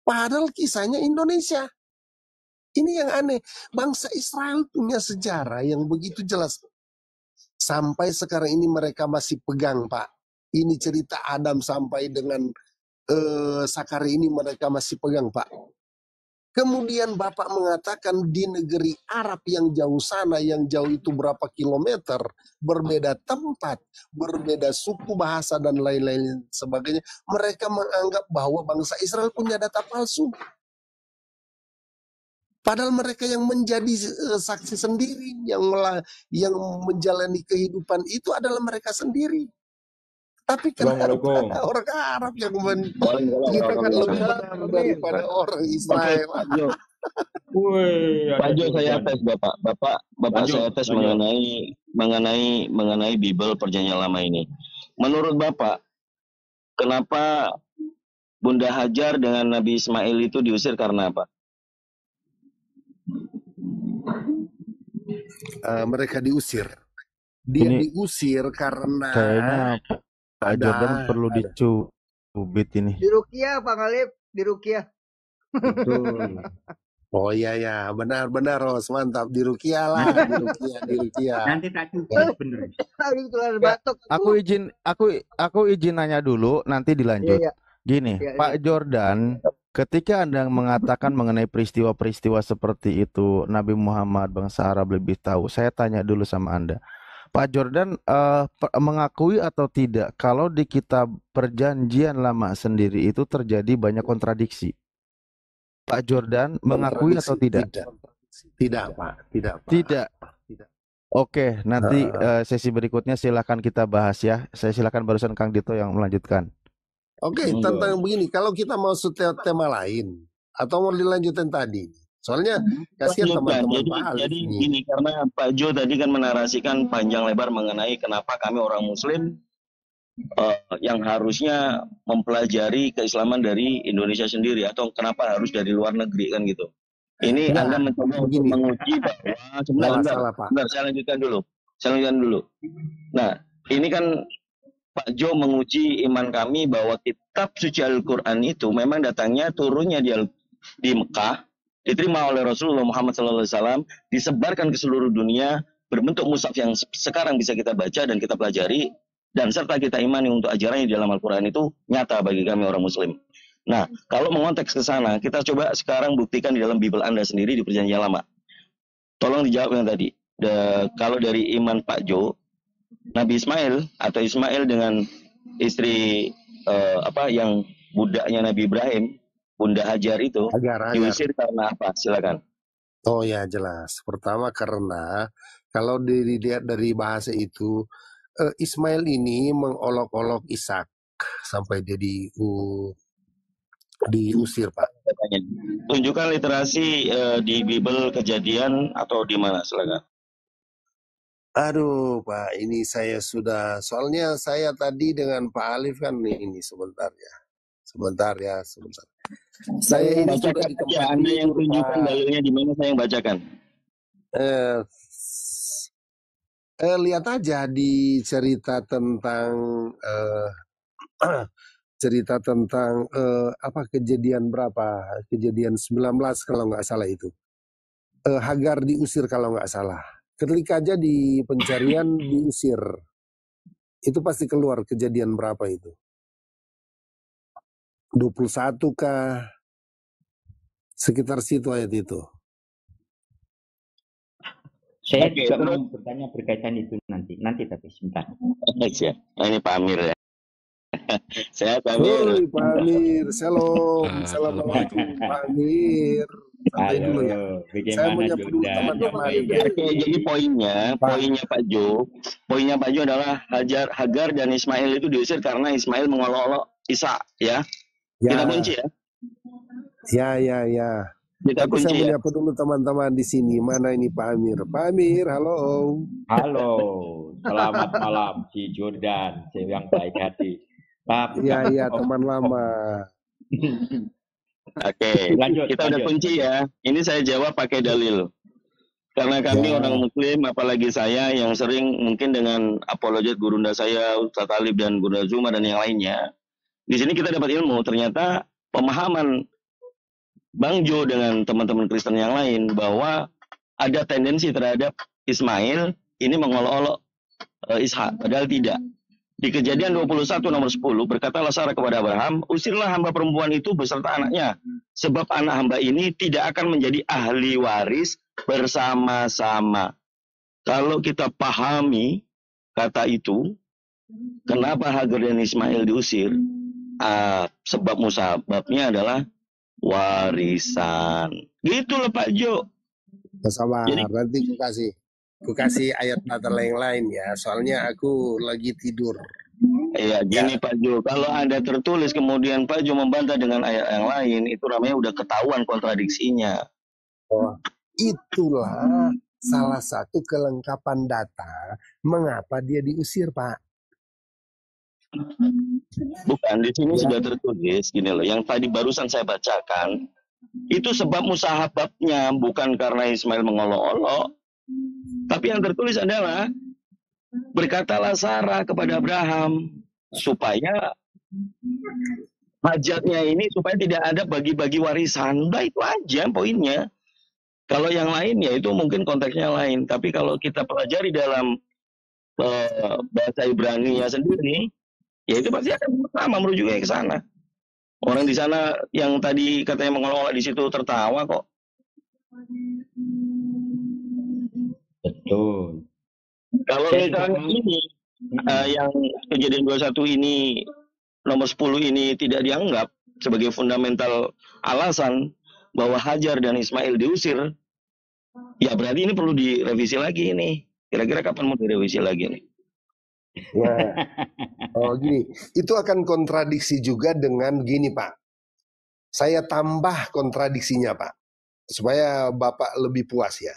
Padahal kisahnya Indonesia. Ini yang aneh. Bangsa Israel punya sejarah yang begitu jelas. Sampai sekarang ini mereka masih pegang, Pak. Ini cerita Adam sampai dengan Sakari ini mereka masih pegang, Pak. Kemudian Bapak mengatakan di negeri Arab yang jauh sana, yang jauh itu berapa kilometer, berbeda tempat, berbeda suku, bahasa, dan lain-lain sebagainya. Mereka menganggap bahwa bangsa Israel punya data palsu. Padahal mereka yang menjadi saksi sendiri, yang menjalani kehidupan itu adalah mereka sendiri. Tapi kenapa orang Arab yang kita kan lebih benar daripada orang Israel. Pak Jo, saya tes Bapak saya tes mengenai Bible Perjanjian Lama ini. Menurut Bapak, kenapa Bunda Hajar dengan Nabi Ismail itu diusir karena apa? Mereka diusir. Dia diusir karena kayaknya Pak Jordan perlu dicubit ini. Di Rukia, Pak Alif, di Rukia. Betul. Oh iya ya, benar-benar Ros, mantap, di Rukia lah, di Rukia. Nanti tak cubit bener. Aku izin nanya dulu, nanti dilanjut. Iya. Gini, Pak Jordan, ketika Anda mengatakan mengenai peristiwa-peristiwa seperti itu, Nabi Muhammad, bangsa Arab lebih tahu. Saya tanya dulu sama Anda. Pak Jordan mengakui atau tidak kalau di kitab Perjanjian Lama sendiri itu terjadi banyak kontradiksi? Pak Jordan mengakui atau tidak? Tidak, Pak. Tidak. Oke, nanti sesi berikutnya silakan kita bahas ya. Saya silakan barusan Kang Dito yang melanjutkan. Oke, tentang begini, kalau kita mau tema lain atau mau dilanjutin tadi. Soalnya kasihan teman-teman Pak Alif. Jadi gini, karena Pak Jo tadi kan menarasikan panjang lebar mengenai kenapa kami orang Muslim yang harusnya mempelajari keislaman dari Indonesia sendiri atau kenapa harus dari luar negeri kan gitu. Ini Anda mencoba untuk menguji bahwa sebentar, saya lanjutkan dulu. Nah, ini kan Pak Jo menguji iman kami bahwa kitab suci Al-Quran itu memang datangnya turunnya di Mekah, diterima oleh Rasulullah Muhammad SAW, disebarkan ke seluruh dunia, berbentuk mushaf yang sekarang bisa kita baca dan kita pelajari, dan serta kita imani untuk ajarannya di dalam Al-Quran itu nyata bagi kami orang Muslim. Nah, kalau mengonteks ke sana, kita coba sekarang buktikan di dalam Bible Anda sendiri di Perjanjian Lama. Tolong dijawab yang tadi. Kalau dari iman Pak Jo, Nabi Ismail atau Ismail dengan istri yang budaknya Nabi Ibrahim, Bunda Hajar itu diusir karena apa? Silakan. Oh ya, jelas. Pertama karena kalau dilihat dari bahasa itu, Ismail ini mengolok-olok Ishak sampai dia diusir, Pak. Tunjukkan literasi di Bible Kejadian atau di mana, silakan. Aduh, Pak, ini saya sudah, soalnya saya tadi dengan Pak Alif kan ini sebentar ya. Saya ini sudah di tempat Anda yang tunjukkan dalilnya di mana, saya yang bacakan. Lihat aja di cerita tentang kejadian berapa? Kejadian 19 kalau nggak salah itu. Hagar diusir kalau nggak salah. Ketika aja di pencarian diusir. Itu pasti keluar kejadian berapa itu? 21 kah? Sekitar situ ayat itu. Saya juga mau bertanya berkaitan itu nanti tapi sebentar. Ya. Ini Pak Amir ya. Saya Pak Amir. Hoi Pak Amir, Assalamualaikum Pak Amir. Santai dulu ya. Saya menyapa dulu teman-teman. Oke, jadi poinnya Pak Jo adalah Hagar dan Ismail itu diusir karena Ismail mengolok-olok Isa, ya. Kita kunci ya. Ya. Tapi saya menyapa dulu teman-teman di sini. Mana ini Pak Amir? Pak Amir, halo. Halo, selamat malam si Jordan, si yang baik hati. Iya, teman lama. Oke, kita udah kunci ya. Ini saya jawab pakai dalil. Karena kami orang Muslim, apalagi saya yang sering mungkin dengan apologet gurunda saya, Ustaz Talib dan Gurunda Zuma dan yang lainnya. Di sini kita dapat ilmu, ternyata pemahaman Bang Jo dengan teman-teman Kristen yang lain bahwa ada tendensi terhadap Ismail ini mengolok-olok Ishak, padahal tidak. Di Kejadian 21 nomor 10 berkatalah Sarah kepada Abraham, usirlah hamba perempuan itu beserta anaknya Sebab anak hamba ini tidak akan menjadi ahli waris bersama-sama. Kalau kita pahami kata itu, kenapa Hagar dan Ismail diusir? Sebab musababnya adalah warisan. Gitu loh Pak Jo. Sabar, Jadi, nanti ku kasih ayat data yang lain ya. Soalnya aku lagi tidur. ya gini Pak Jo, kalau ada tertulis kemudian Pak Jo membantah dengan ayat yang lain, itu namanya udah ketahuan kontradiksinya. Oh, itulah salah satu kelengkapan data mengapa dia diusir, Pak. Bukan, di sini sudah tertulis gini loh, yang tadi barusan saya bacakan, itu sebab musahababnya, bukan karena Ismail mengolok-olok, tapi yang tertulis adalah berkatalah Sarah kepada Abraham supaya hajatnya ini supaya tidak ada bagi-bagi warisan. Udah itu aja poinnya. Kalau yang lain ya itu mungkin konteksnya lain. Tapi kalau kita pelajari dalam bahasa Ibrani-nya sendiri, ya itu pasti akan sama merujuknya ke sana. Orang di sana yang tadi katanya mengolok-olok di situ tertawa kok. Betul. Kalau misalnya ini yang kejadian 21 ini nomor 10 ini tidak dianggap sebagai fundamental alasan bahwa Hajar dan Ismail diusir, ya berarti ini perlu direvisi lagi ini. Kira-kira kapan mau direvisi lagi nih? Ya. Oh gini, itu akan kontradiksi juga dengan gini Pak. Saya tambah kontradiksinya Pak, supaya Bapak lebih puas ya.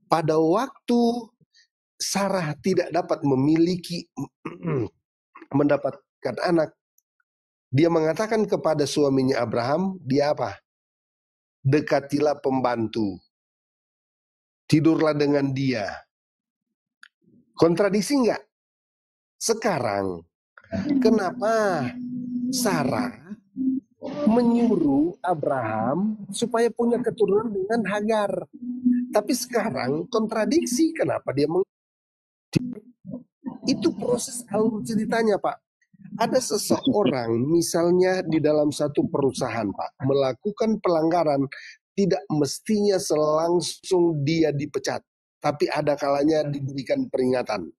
Pada waktu Sarah tidak dapat mendapatkan anak, dia mengatakan kepada suaminya Abraham, dia apa? Dekatilah pembantu, tidurlah dengan dia. Kontradiksi enggak? Sekarang, kenapa Sarah menyuruh Abraham supaya punya keturunan dengan Hagar? Tapi sekarang kontradiksi, kenapa dia itu proses alur ceritanya Pak. Ada seseorang misalnya di dalam satu perusahaan Pak melakukan pelanggaran, tidak mestinya selangsung dia dipecat, tapi ada kalanya diberikan peringatan.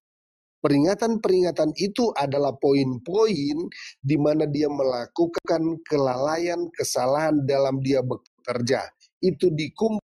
Peringatan-peringatan itu adalah poin-poin di mana dia melakukan kelalaian, kesalahan dalam dia bekerja. Itu dikumpulkan